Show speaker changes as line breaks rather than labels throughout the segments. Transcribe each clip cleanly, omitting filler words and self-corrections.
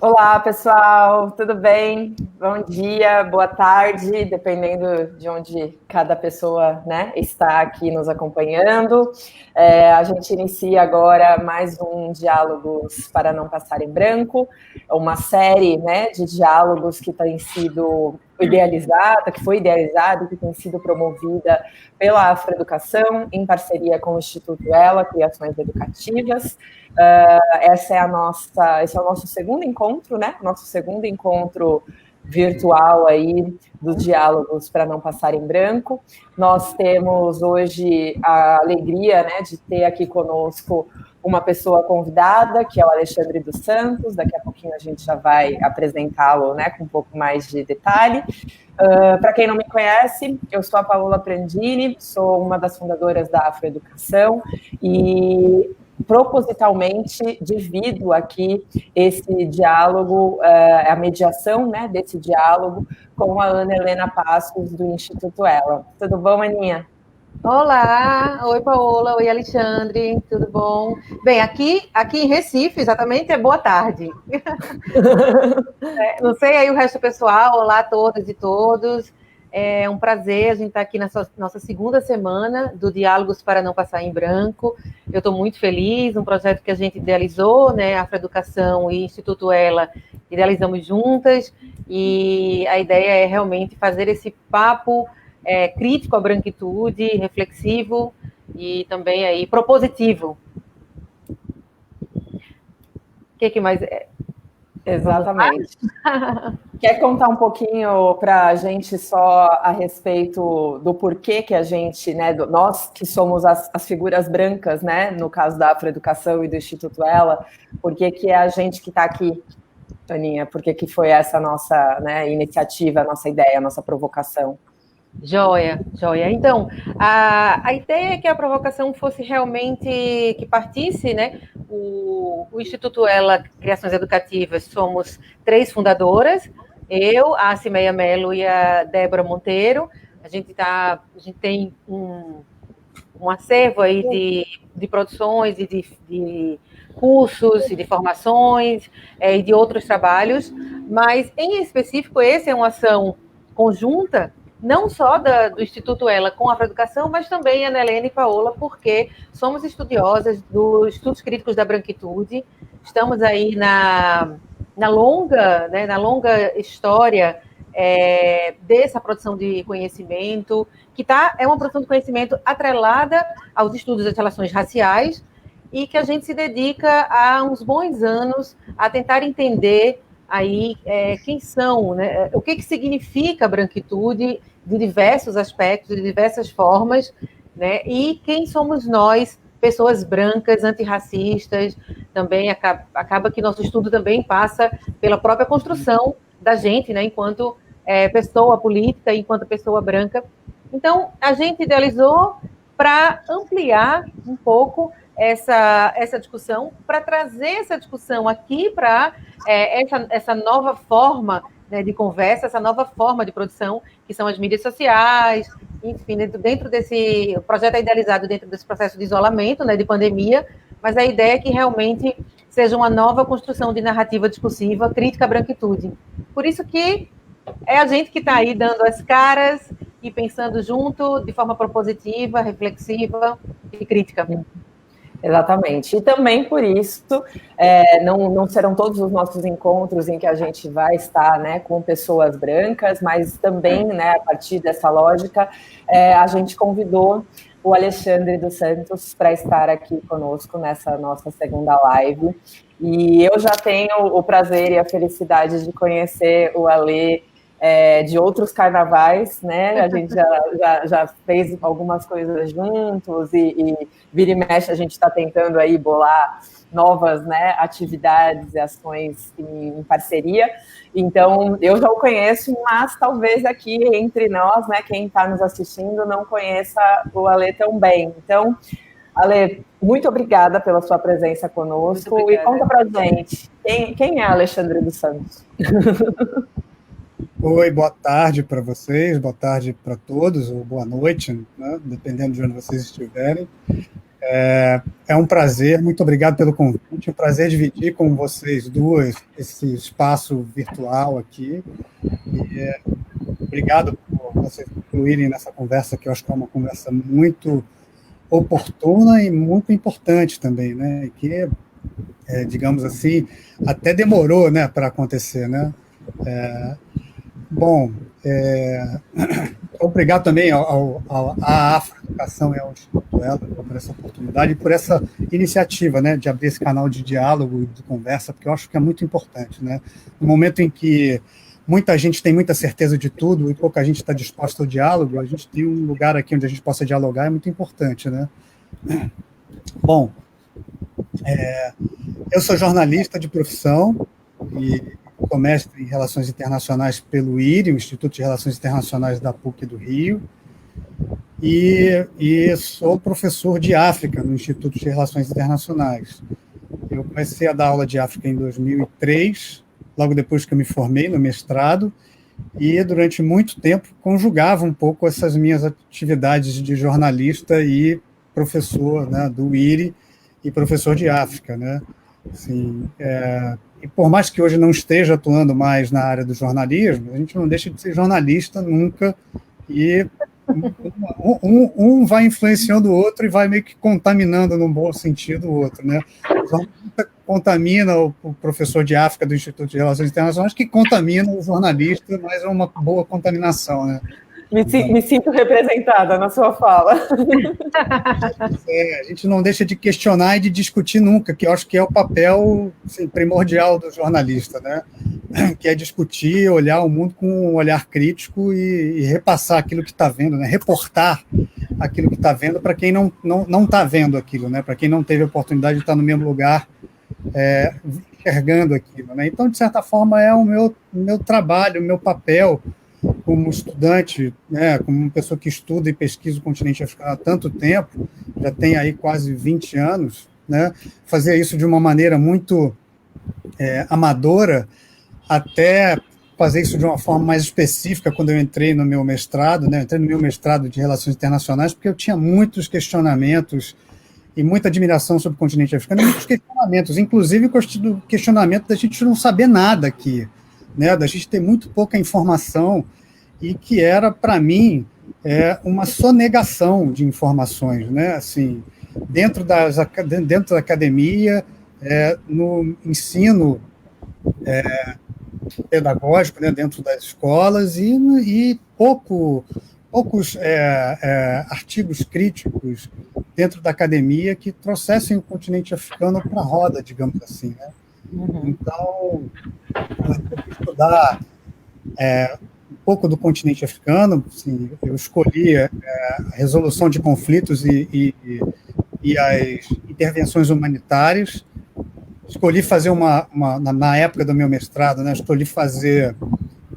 Olá, pessoal, tudo bem? Bom dia, boa tarde, dependendo de onde cada pessoa, né, está aqui nos acompanhando. A gente inicia agora mais um Diálogos para Não Passar em Branco, uma série, né, de diálogos que tem sido idealizada, que foi idealizada e que tem sido promovida pela Afroeducação, em parceria com o Instituto Ela, Criações Educativas. Esse é o nosso segundo encontro, né? Nosso segundo encontro virtual aí dos diálogos para não passar em branco. Nós temos hoje a alegria, né, de ter aqui conosco uma pessoa convidada, que é o Alexandre dos Santos. Daqui a pouquinho a gente já vai apresentá-lo, né, com um pouco mais de detalhe. Para quem não me conhece, eu sou a Paola Prandini, sou uma das fundadoras da Afroeducação e propositalmente divido aqui esse diálogo, a mediação, né, desse diálogo com a Ana Helena Passos, do Instituto Ela. Tudo bom, Aninha?
Olá, oi Paola, oi Alexandre, tudo bom? Bem, aqui em Recife, exatamente, é boa tarde. Não sei aí o resto do pessoal, olá a todas e todos. É um prazer a gente estar aqui na nossa segunda semana do Diálogos para Não Passar em Branco. Eu estou muito feliz, um projeto que a gente idealizou, né, a Afroeducação e Instituto Ela, idealizamos juntas, e a ideia é realmente fazer esse papo crítico à branquitude, reflexivo e também aí propositivo. O que mais?
Exatamente. Quer contar um pouquinho para a gente só a respeito do porquê que a gente, né, nós que somos as figuras brancas, né, no caso da Afroeducação e do Instituto Ela, por que é a gente que está aqui, Aninha? Por que foi essa nossa, né, iniciativa, a nossa ideia, a nossa provocação?
Joia. Então, a ideia é que a provocação fosse realmente que partisse, né? O Instituto Ela, Criações Educativas, somos 3 fundadoras, eu, a Cimeia Mello e a Débora Monteiro. A gente tem um acervo aí de produções e de cursos e de formações e de outros trabalhos, mas, em específico, essa é uma ação conjunta, não só do Instituto Ela com a Afroeducação, mas também Ana Helena e Paola, porque somos estudiosas dos estudos críticos da branquitude, estamos aí na longa história dessa produção de conhecimento, que é uma produção de conhecimento atrelada aos estudos das relações raciais, e que a gente se dedica há uns bons anos a tentar entender aí quem são, né? O que significa a branquitude de diversos aspectos, de diversas formas, né? E quem somos nós, pessoas brancas, antirracistas. Também acaba que nosso estudo também passa pela própria construção da gente, né? Enquanto pessoa política, enquanto pessoa branca. Então, a gente idealizou para ampliar um pouco essa discussão, para trazer essa discussão aqui para essa nova forma, né, de conversa, essa nova forma de produção, que são as mídias sociais, enfim, dentro desse... O projeto é idealizado dentro desse processo de isolamento, né, de pandemia, mas a ideia é que realmente seja uma nova construção de narrativa discursiva crítica à branquitude. Por isso que é a gente que está aí dando as caras e pensando junto de forma propositiva, reflexiva e crítica.
Exatamente. E também por isso, não serão todos os nossos encontros em que a gente vai estar, né, com pessoas brancas, mas também, né, a partir dessa lógica, a gente convidou o Alexandre dos Santos para estar aqui conosco nessa nossa segunda live. E eu já tenho o prazer e a felicidade de conhecer o Ale de outros carnavais, né? A gente já fez algumas coisas juntos e vira e mexe a gente está tentando aí bolar novas, né, atividades e ações em parceria. Então, eu já o conheço, mas talvez aqui entre nós, né, quem está nos assistindo não conheça o Ale tão bem. Então, Ale, muito obrigada pela sua presença conosco e conta pra gente, quem é Alexandre dos Santos?
Oi, boa tarde para vocês, boa tarde para todos, ou boa noite, né, dependendo de onde vocês estiverem. É um prazer, muito obrigado pelo convite, um prazer dividir com vocês duas esse espaço virtual aqui. E, obrigado por vocês incluírem nessa conversa, que eu acho que é uma conversa muito oportuna e muito importante também, né? Que, digamos assim, até demorou, né, para acontecer, né? Bom, obrigado também à Afroeducação e ao Instituto Ela por essa oportunidade e por essa iniciativa, né, de abrir esse canal de diálogo e de conversa, porque eu acho que é muito importante, né? No momento em que muita gente tem muita certeza de tudo e pouca gente está disposta ao diálogo, a gente tem um lugar aqui onde a gente possa dialogar, é muito importante, né? Bom, eu sou jornalista de profissão e sou mestre em Relações Internacionais pelo IRI, o Instituto de Relações Internacionais da PUC do Rio, e sou professor de África no Instituto de Relações Internacionais. Eu comecei a dar aula de África em 2003, logo depois que eu me formei no mestrado, e durante muito tempo conjugava um pouco essas minhas atividades de jornalista e professor, né, do IRI e professor de África, né? Assim, e por mais que hoje não esteja atuando mais na área do jornalismo, a gente não deixa de ser jornalista nunca, e um vai influenciando o outro e vai meio que contaminando, num bom sentido, o outro, né? O jornalista contamina o professor de África do Instituto de Relações Internacionais, que contamina o jornalista, mas é uma boa contaminação, né?
Me sinto representada na sua fala.
A gente não deixa de questionar e de discutir nunca, que eu acho que é o papel, assim, primordial do jornalista, né? Que é discutir, olhar o mundo com um olhar crítico e repassar aquilo que está vendo, né? Reportar aquilo que está vendo para quem não está vendo aquilo, né? Para quem não teve a oportunidade de estar no mesmo lugar, enxergando aquilo, né? Então, de certa forma, é o meu trabalho, o meu papel como estudante, né, como uma pessoa que estuda e pesquisa o continente africano há tanto tempo, já tem aí quase 20 anos, né, fazer isso de uma maneira muito amadora, até fazer isso de uma forma mais específica quando eu entrei no meu mestrado, né, entrei no meu mestrado de Relações Internacionais, porque eu tinha muitos questionamentos e muita admiração sobre o continente africano, e muitos questionamentos, inclusive o questionamento da gente não saber nada aqui, né, da gente ter muito pouca informação, e que era, para mim, uma sonegação de informações, né, assim, dentro da academia, no ensino pedagógico, né, dentro das escolas, e poucos artigos críticos dentro da academia que trouxessem o continente africano para a roda, digamos assim, né? Então, eu estudar um pouco do continente africano, assim, eu escolhi a resolução de conflitos e as intervenções humanitárias. Escolhi fazer na época do meu mestrado, né, escolhi fazer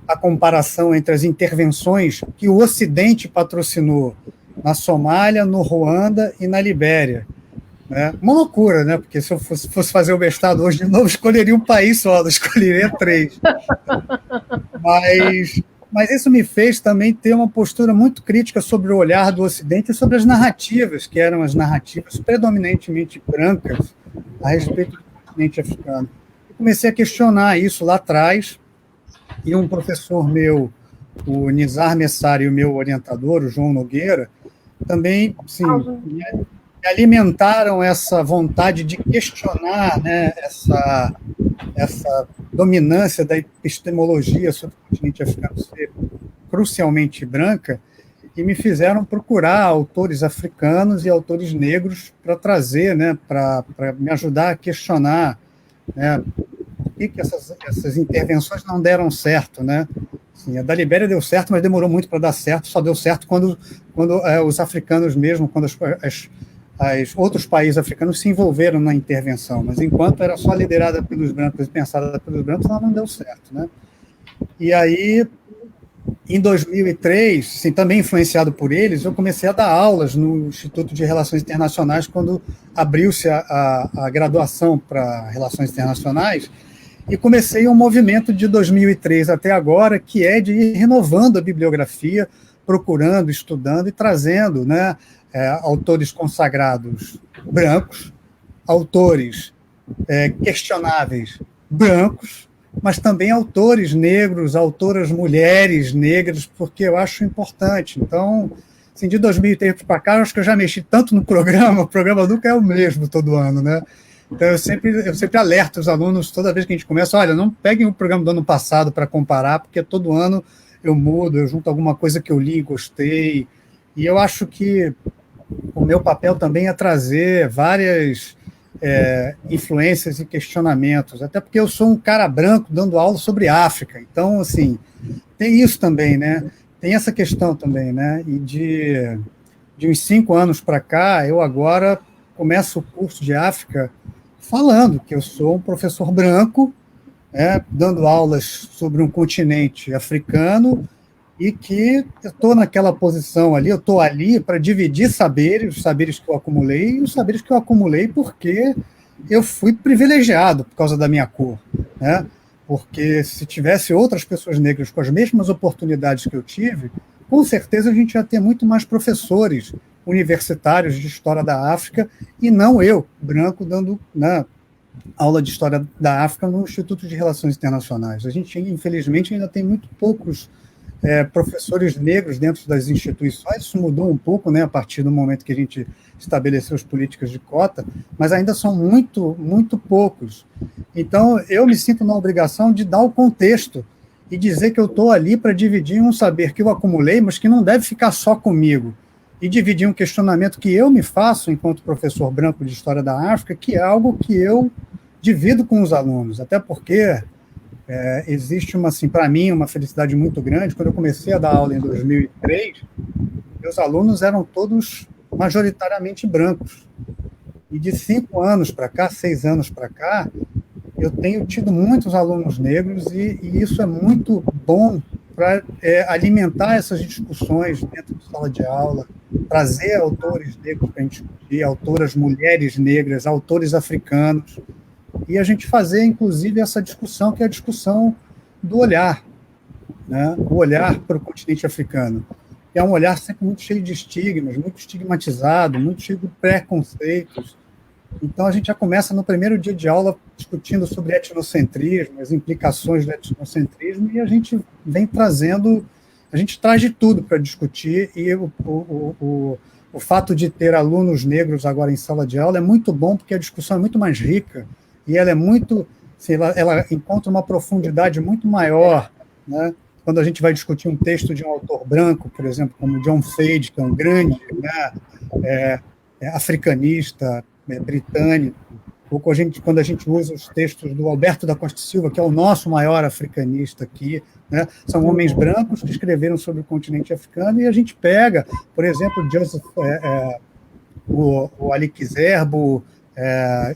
a comparação entre as intervenções que o Ocidente patrocinou na Somália, no Ruanda e na Libéria. Uma loucura, né? Porque se eu fosse fazer o mestrado hoje de novo, escolheria um país só, não escolheria 3. Mas isso me fez também ter uma postura muito crítica sobre o olhar do Ocidente e sobre as narrativas, que eram as narrativas predominantemente brancas a respeito do continente africano. Eu comecei a questionar isso lá atrás, e um professor meu, o Nizar Messari, e o meu orientador, o João Nogueira, também, assim, alimentaram essa vontade de questionar, né, essa dominância da epistemologia sobre o continente africano ser crucialmente branca, e me fizeram procurar autores africanos e autores negros para trazer, né, para me ajudar a questionar, né, por que essas intervenções não deram certo, né? Assim, a da Libéria deu certo, mas demorou muito para dar certo, só deu certo quando os africanos mesmo, quando os outros países africanos se envolveram na intervenção, mas enquanto era só liderada pelos brancos e pensada pelos brancos, ela não deu certo, né? E aí, em 2003, assim, também influenciado por eles, eu comecei a dar aulas no Instituto de Relações Internacionais quando abriu-se a graduação para Relações Internacionais, e comecei um movimento de 2003 até agora, que é de ir renovando a bibliografia, procurando, estudando e trazendo, né, autores consagrados brancos, autores questionáveis brancos, mas também autores negros, autoras mulheres negras, porque eu acho importante. Então, assim, de 2003 para cá, eu acho que eu já mexi tanto no programa, o programa nunca é o mesmo todo ano, né? Então, eu sempre alerto os alunos, toda vez que a gente começa, olha, não peguem o programa do ano passado para comparar, porque todo ano eu mudo, eu junto alguma coisa que eu li e gostei, e eu acho que o meu papel também é trazer várias influências e questionamentos, até porque eu sou um cara branco dando aula sobre África, então, assim, tem isso também, né? Tem essa questão também, né? E de uns 5 anos para cá, eu agora começo o curso de África falando que eu sou um professor branco, dando aulas sobre um continente africano, e que eu estou naquela posição ali, eu estou ali para dividir saberes, os saberes que eu acumulei, e os saberes que eu acumulei porque eu fui privilegiado por causa da minha cor, né? Porque se tivesse outras pessoas negras com as mesmas oportunidades que eu tive, com certeza a gente ia ter muito mais professores universitários de História da África, e não eu, branco, dando, né, aula de História da África no Instituto de Relações Internacionais. A gente, infelizmente, ainda tem muito poucos professores negros dentro das instituições. Isso mudou um pouco, né, a partir do momento que a gente estabeleceu as políticas de cota, mas ainda são muito, muito poucos. Então, eu me sinto na obrigação de dar o contexto e dizer que eu estou ali para dividir um saber que eu acumulei, mas que não deve ficar só comigo, e dividir um questionamento que eu me faço enquanto professor branco de História da África, que é algo que eu divido com os alunos, até porque existe, assim, para mim, uma felicidade muito grande. Quando eu comecei a dar aula em 2003, meus alunos eram todos majoritariamente brancos. E de 5 anos para cá, 6 anos para cá, eu tenho tido muitos alunos negros, e isso é muito bom para alimentar essas discussões dentro de sala de aula, trazer autores negros para a gente discutir, autoras mulheres negras, autores africanos, e a gente fazer, inclusive, essa discussão, que é a discussão do olhar, né? O olhar para o continente africano. É um olhar sempre muito cheio de estigmas, muito estigmatizado, muito cheio de preconceitos. Então, a gente já começa no primeiro dia de aula discutindo sobre etnocentrismo, as implicações do etnocentrismo, e a gente vem trazendo, a gente traz de tudo para discutir, e o fato de ter alunos negros agora em sala de aula é muito bom, porque a discussão é muito mais rica, e ela é muito, ela encontra uma profundidade muito maior, né? Quando a gente vai discutir um texto de um autor branco, por exemplo, como John Fade, que é um grande, né, africanista, britânico, ou quando a gente usa os textos do Alberto da Costa Silva, que é o nosso maior africanista aqui, né? São homens brancos que escreveram sobre o continente africano, e a gente pega, por exemplo, Joseph, o Ali Kizerbo,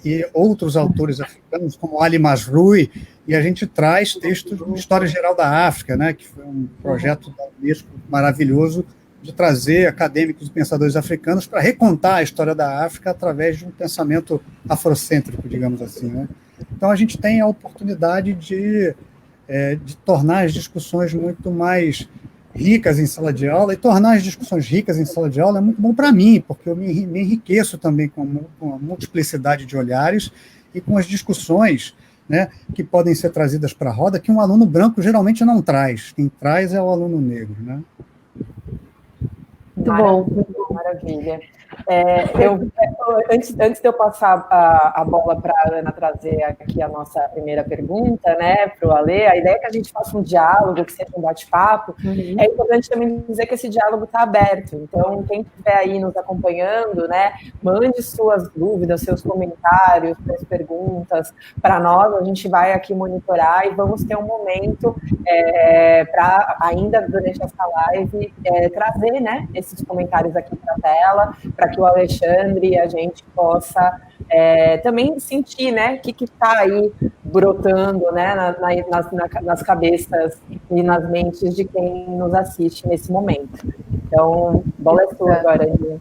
e outros autores africanos, como Ali Masrui, e a gente traz textos de História Geral da África, né, que foi um projeto da Unesco maravilhoso, de trazer acadêmicos e pensadores africanos para recontar a história da África através de um pensamento afrocêntrico, digamos assim, né? Então, a gente tem a oportunidade de tornar as discussões muito mais ricas em sala de aula, e tornar as discussões ricas em sala de aula é muito bom para mim, porque eu me enriqueço também com a multiplicidade de olhares e com as discussões, né, que podem ser trazidas para a roda, que um aluno branco geralmente não traz. Quem traz é o aluno negro, né?
Muito bom, maravilha. Antes de eu passar a bola para a Ana trazer aqui a nossa primeira pergunta, né, para o Alê, a ideia é que a gente faça um diálogo, que seja um bate-papo. É importante também dizer que esse diálogo está aberto. Então, quem estiver aí nos acompanhando, né, mande suas dúvidas, seus comentários, suas perguntas para nós. A gente vai aqui monitorar e vamos ter um momento para, ainda durante essa live, trazer, né, esses comentários aqui para a tela, para que o Alexandre e a gente possa também sentir, né, o que está aí brotando, né, nas cabeças e nas mentes de quem nos assiste nesse momento. Então, bola é sua agora, Ana.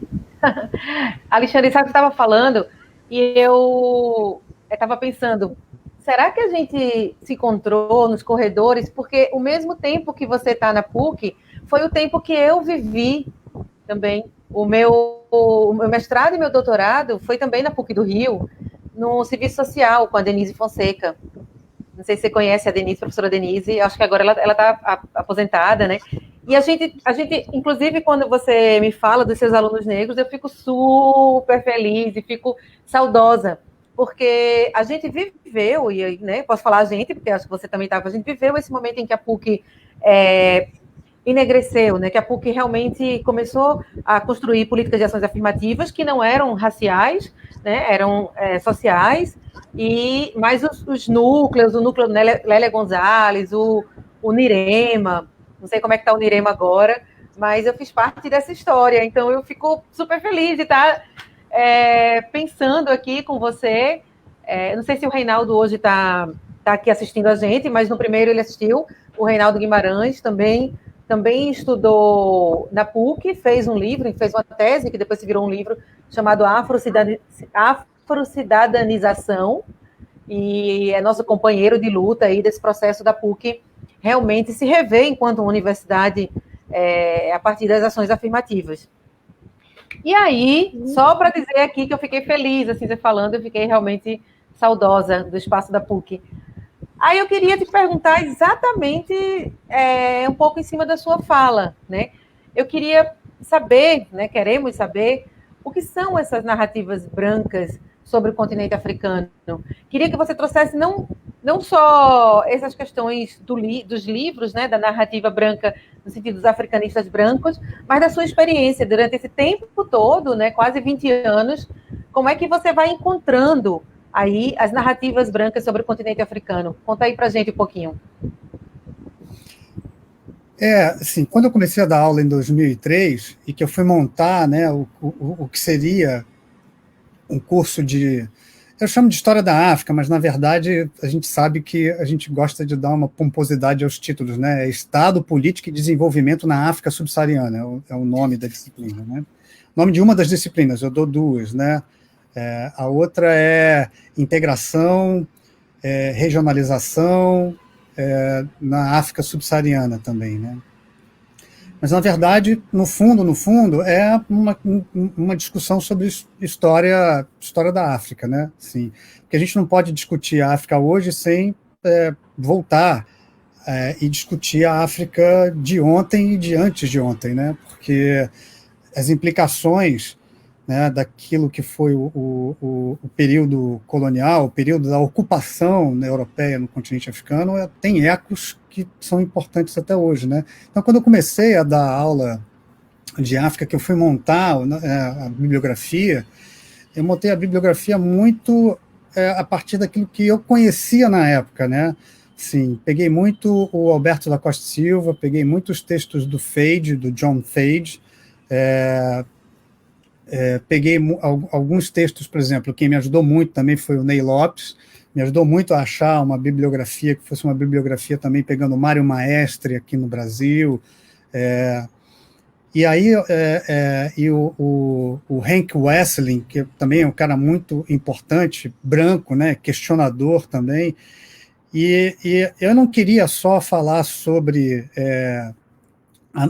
Alexandre, sabe o que você estava falando? E eu estava pensando, será que a gente se encontrou nos corredores? Porque ao mesmo tempo que você está na PUC, foi o tempo que eu vivi também. O meu mestrado e meu doutorado foi também na PUC do Rio, no serviço social, com a Denise Fonseca. Não sei se você conhece a Denise, professora Denise, acho que agora ela está aposentada, né? E a gente, inclusive, quando você me fala dos seus alunos negros, eu fico super feliz e fico saudosa, porque a gente viveu, e né, posso falar a gente, porque acho que você também estava, a gente viveu esse momento em que a PUC enegreceu, né, que a PUC realmente começou a construir políticas de ações afirmativas que não eram raciais, né, eram sociais, mas os núcleos, o núcleo Lélia Gonzalez, o Nirema, não sei como é que está o Nirema agora, mas eu fiz parte dessa história, então eu fico super feliz de estar pensando aqui com você. Não sei se o Reinaldo hoje está aqui assistindo a gente, mas no primeiro ele assistiu, o Reinaldo Guimarães também estudou na PUC, fez um livro, fez uma tese, que depois se virou um livro, chamado Afrocidadanização, e é nosso companheiro de luta aí desse processo da PUC realmente se rever enquanto universidade a partir das ações afirmativas. E aí, só para dizer aqui que eu fiquei feliz, assim, você falando, eu fiquei realmente saudosa do espaço da PUC. Aí eu queria te perguntar exatamente um pouco em cima da sua fala, né? Eu queria saber, né, queremos saber, o que são essas narrativas brancas sobre o continente africano. Queria que você trouxesse não só essas questões dos livros, né, da narrativa branca, no sentido dos africanistas brancos, mas da sua experiência durante esse tempo todo, né, quase 20 anos, como é que você vai encontrando aí as narrativas brancas sobre o continente africano? Conta aí pra gente um pouquinho.
Assim, quando eu comecei a dar aula em 2003, e que eu fui montar, né, o que seria um curso eu chamo de História da África, mas, na verdade, a gente sabe que a gente gosta de dar uma pomposidade aos títulos, né? Estado, Política e Desenvolvimento na África Subsaariana, é o nome da disciplina, né? O nome de uma das disciplinas, eu dou duas, né? A outra é Integração, Regionalização na África Subsaariana também, né? Mas, na verdade, no fundo, é uma discussão sobre história da África, né? Sim, porque a gente não pode discutir a África hoje sem voltar e discutir a África de ontem e de antes de ontem, né? Porque as implicações, né, daquilo que foi o período colonial, o período da ocupação, né, europeia no continente africano, tem ecos que são importantes até hoje, né? Então, quando eu comecei a dar aula de África, que eu fui montar a bibliografia, eu montei a bibliografia muito a partir daquilo que eu conhecia na época, né? Sim, peguei muito o Alberto da Costa Silva, peguei muitos textos do Fade, do John Fade, peguei alguns textos, por exemplo, quem me ajudou muito também foi o Ney Lopes, me ajudou muito a achar uma bibliografia que fosse uma bibliografia também pegando Mário Maestre aqui no Brasil, e aí o Hank Wessling, que também é um cara muito importante, branco, né, questionador também, e eu não queria só falar sobre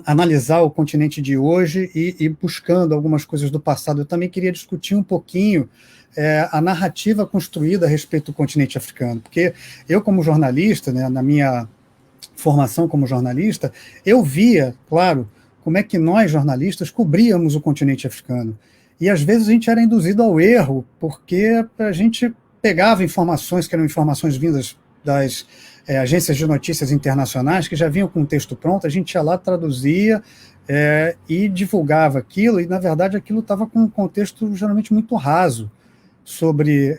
analisar o continente de hoje e buscando algumas coisas do passado. Eu também queria discutir um pouquinho a narrativa construída a respeito do continente africano, porque eu, como jornalista, né, na minha formação como jornalista, eu via, claro, como é que nós, jornalistas, cobríamos o continente africano. E, às vezes, a gente era induzido ao erro, porque a gente pegava informações que eram informações vindas das agências de notícias internacionais, que já vinham com o texto pronto, a gente ia lá, traduzia e divulgava aquilo, e, na verdade, aquilo estava com um contexto geralmente muito raso sobre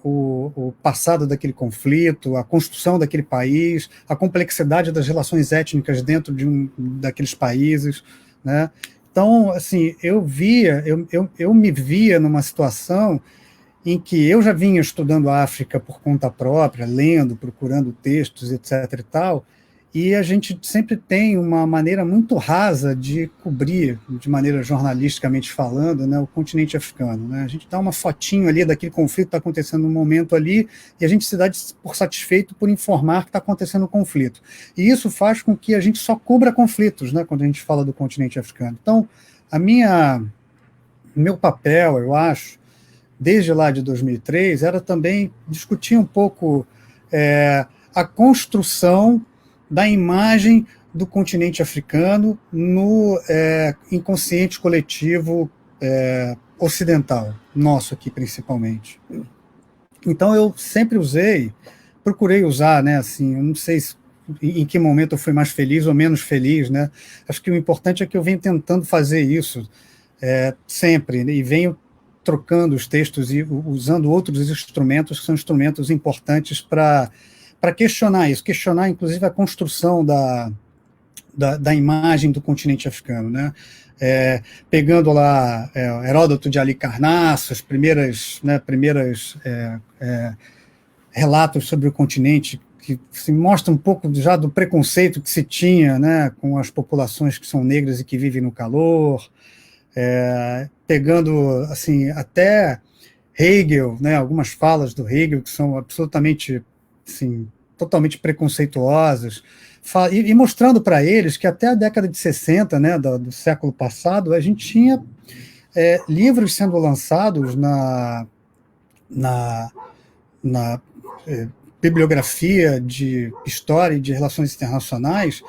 o passado daquele conflito, a construção daquele país, a complexidade das relações étnicas dentro daqueles países, né? Então, assim, eu me via numa situação em que eu já vinha estudando a África por conta própria, lendo, procurando textos, etc. e tal, e a gente sempre tem uma maneira muito rasa de cobrir, de maneira jornalisticamente falando, né, o continente africano. Né? A gente dá uma fotinho ali daquele conflito que está acontecendo no momento ali, e a gente se dá por satisfeito por informar que está acontecendo um conflito. E isso faz com que a gente só cubra conflitos, né, quando a gente fala do continente africano. Então, meu papel, eu acho, desde lá de 2003, era também discutir um pouco a construção da imagem do continente africano no inconsciente coletivo ocidental, nosso aqui principalmente. Então eu sempre procurei usar, né, assim, eu não sei em que momento eu fui mais feliz ou menos feliz, né? Acho que o importante é que eu venho tentando fazer isso sempre, né, e venho trocando os textos e usando outros instrumentos que são instrumentos importantes para questionar isso, questionar inclusive a construção da imagem do continente africano, né? Pegando lá Heródoto de Halicarnasso, os primeiros relatos sobre o continente que se mostra um pouco já do preconceito que se tinha, né, com as populações que são negras e que vivem no calor, pegando assim até Hegel, né, algumas falas do Hegel que são absolutamente, assim, totalmente preconceituosas, e mostrando para eles que até a década de 60, né, do século passado, a gente tinha livros sendo lançados na bibliografia de história e de relações internacionais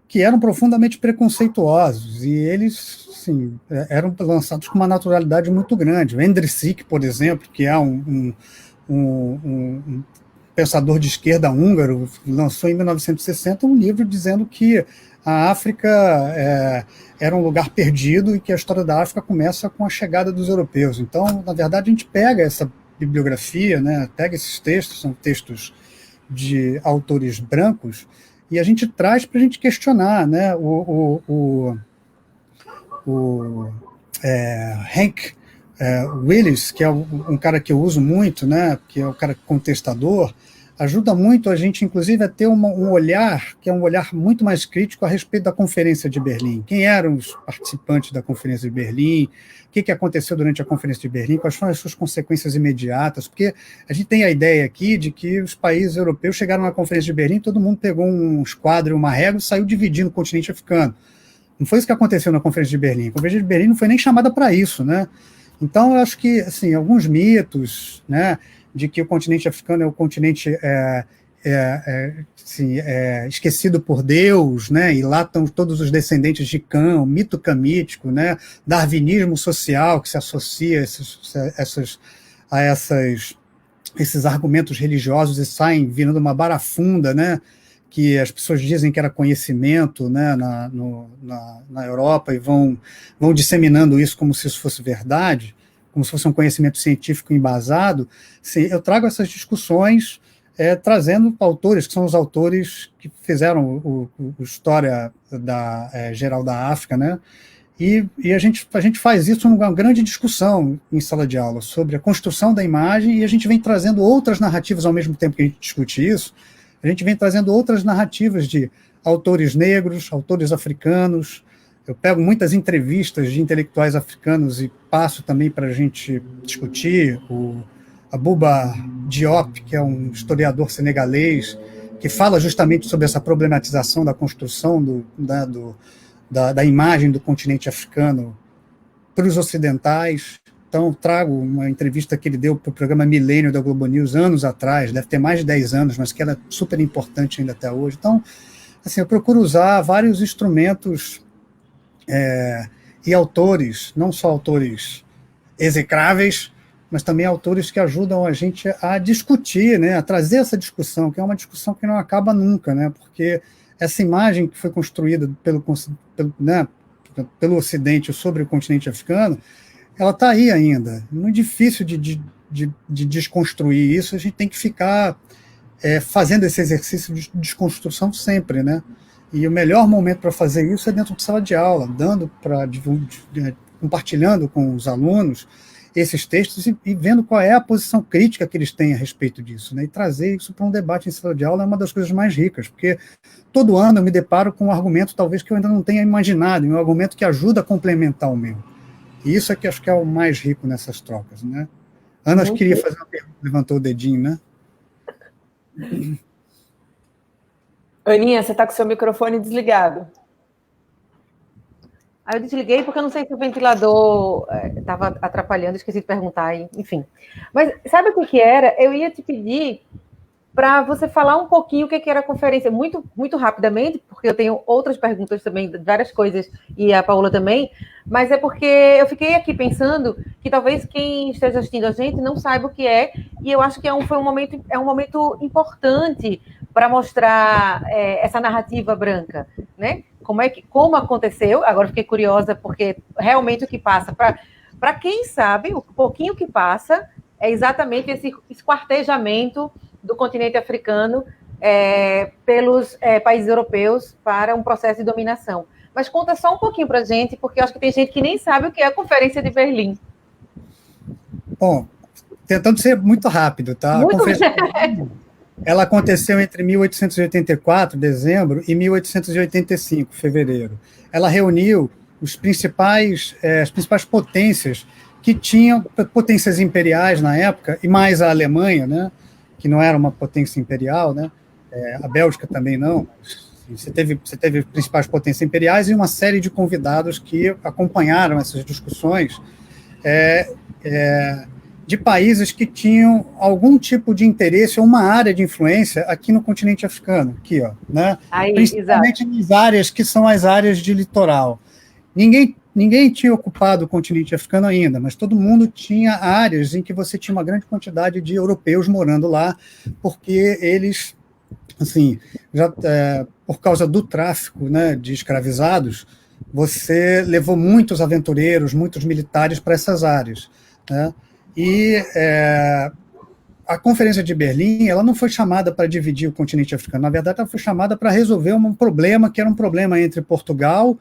que eram profundamente preconceituosos, e eles, assim, eram lançados com uma naturalidade muito grande. O Endrissik, por exemplo, que é um pensador de esquerda húngaro, lançou em 1960 um livro dizendo que a África era um lugar perdido e que a história da África começa com a chegada dos europeus. Então, na verdade, a gente pega essa bibliografia, né, pega esses textos, são textos de autores brancos, e a gente traz para a gente questionar, né, Hank Willis, que é um cara que eu uso muito, né, que é o cara contestador, ajuda muito a gente, inclusive, a ter um olhar, que é um olhar muito mais crítico a respeito da Conferência de Berlim. Quem eram os participantes da Conferência de Berlim? O que aconteceu durante a Conferência de Berlim? Quais foram as suas consequências imediatas? Porque a gente tem a ideia aqui de que os países europeus chegaram na Conferência de Berlim, todo mundo pegou um esquadro e uma régua e saiu dividindo o continente africano. Não foi isso que aconteceu na Conferência de Berlim. A Conferência de Berlim não foi nem chamada para isso, né? Então, eu acho que, assim, alguns mitos, né, de que o continente africano é o continente esquecido por Deus, né, e lá estão todos os descendentes de Cã, o mito camítico, né, darwinismo social que se associa a esses argumentos religiosos e saem virando uma barafunda, né, que as pessoas dizem que era conhecimento, né, na Europa, e vão disseminando isso como se isso fosse verdade, como se fosse um conhecimento científico embasado. Sim, eu trago essas discussões trazendo autores, que são os autores que fizeram o História Geral da África, né? E a gente faz isso numa grande discussão em sala de aula sobre a construção da imagem, e a gente vem trazendo outras narrativas ao mesmo tempo que a gente discute isso. A gente vem trazendo outras narrativas de autores negros, autores africanos. Eu pego muitas entrevistas de intelectuais africanos e passo também para a gente discutir. O Abuba Diop, que é um historiador senegalês, que fala justamente sobre essa problematização da construção da imagem do continente africano para os ocidentais. Então, trago uma entrevista que ele deu para o programa Milênio da Globo News anos atrás, deve ter mais de 10 anos, mas que era super importante ainda até hoje. Então, assim, eu procuro usar vários instrumentos e autores, não só autores execráveis, mas também autores que ajudam a gente a discutir, né, a trazer essa discussão, que é uma discussão que não acaba nunca, né, porque essa imagem que foi construída pelo Ocidente sobre o continente africano, ela está aí ainda. É muito difícil de desconstruir isso, a gente tem que ficar fazendo esse exercício de desconstrução sempre, né? E o melhor momento para fazer isso é dentro de sala de aula, compartilhando com os alunos esses textos e vendo qual é a posição crítica que eles têm a respeito disso, né? E trazer isso para um debate em sala de aula é uma das coisas mais ricas, porque todo ano eu me deparo com um argumento talvez que eu ainda não tenha imaginado, um argumento que ajuda a complementar o meu. E isso é que acho que é o mais rico nessas trocas, né? Ana, acho que queria fazer uma pergunta, levantou o dedinho, né?
Aninha, você está com o seu microfone desligado.
Aí eu desliguei porque eu não sei se o ventilador estava atrapalhando, esqueci de perguntar, enfim. Mas sabe o que era? Eu ia te pedir para você falar um pouquinho o que era a conferência, muito, muito rapidamente, porque eu tenho outras perguntas também, várias coisas, e a Paola também, mas é porque eu fiquei aqui pensando que talvez quem esteja assistindo a gente não saiba o que é, e eu acho que é um momento importante para mostrar essa narrativa branca, né? Como aconteceu, agora fiquei curiosa, porque realmente o que passa, para quem sabe, o pouquinho que passa, é exatamente esse esquartejamento do continente africano pelos países europeus para um processo de dominação. Mas conta só um pouquinho para a gente, porque eu acho que tem gente que nem sabe o que é a Conferência de Berlim.
Bom, tentando ser muito rápido, tá?
Muito...
A Conferência de Berlim, ela aconteceu entre 1884, dezembro, e 1885, fevereiro. Ela reuniu as principais potências que tinham, potências imperiais na época, e mais a Alemanha, né? Que não era uma potência imperial, né? A Bélgica também não. Você teve principais potências imperiais e uma série de convidados que acompanharam essas discussões de países que tinham algum tipo de interesse ou uma área de influência aqui no continente africano, aqui, ó, né? Principalmente nas áreas que são as áreas de litoral. Ninguém tinha ocupado o continente africano ainda, mas todo mundo tinha áreas em que você tinha uma grande quantidade de europeus morando lá, porque eles, assim, por causa do tráfico, né, de escravizados, você levou muitos aventureiros, muitos militares para essas áreas, né? E a Conferência de Berlim, ela não foi chamada para dividir o continente africano, na verdade ela foi chamada para resolver um problema que era um problema entre Portugal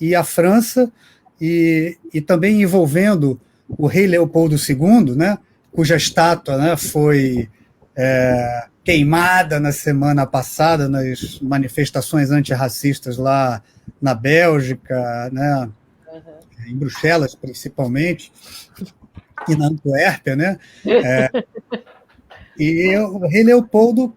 e a França, e também envolvendo o rei Leopoldo II, né, cuja estátua, né, foi queimada na semana passada nas manifestações antirracistas lá na Bélgica, né, em Bruxelas principalmente, e na Antuérpia, né? E o rei Leopoldo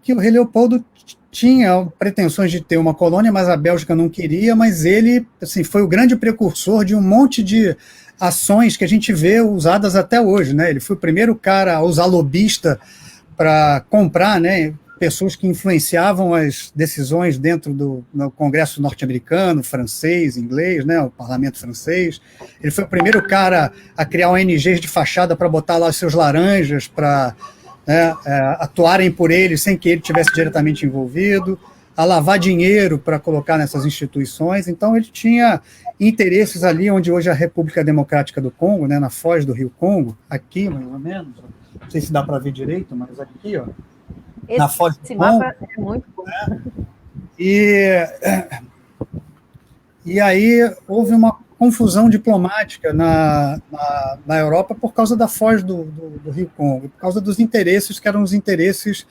tinha pretensões de ter uma colônia, mas a Bélgica não queria, mas ele, assim, foi o grande precursor de um monte de ações que a gente vê usadas até hoje, né? Ele foi o primeiro cara a usar lobista para comprar, né, pessoas que influenciavam as decisões dentro do Congresso norte-americano, francês, inglês, né, o parlamento francês. Ele foi o primeiro cara a criar ONGs de fachada para botar lá os seus laranjas para atuarem por ele sem que ele tivesse diretamente envolvido, a lavar dinheiro para colocar nessas instituições. Então ele tinha interesses ali onde hoje é a República Democrática do Congo, né, na foz do Rio Congo, aqui mais ou menos, não sei se dá para ver direito, mas aqui, ó, na foz do Congo. Esse mapa é muito bom. Né? E aí houve uma confusão diplomática na Europa por causa da foz do Rio Congo, por causa dos interesses que eram os interesses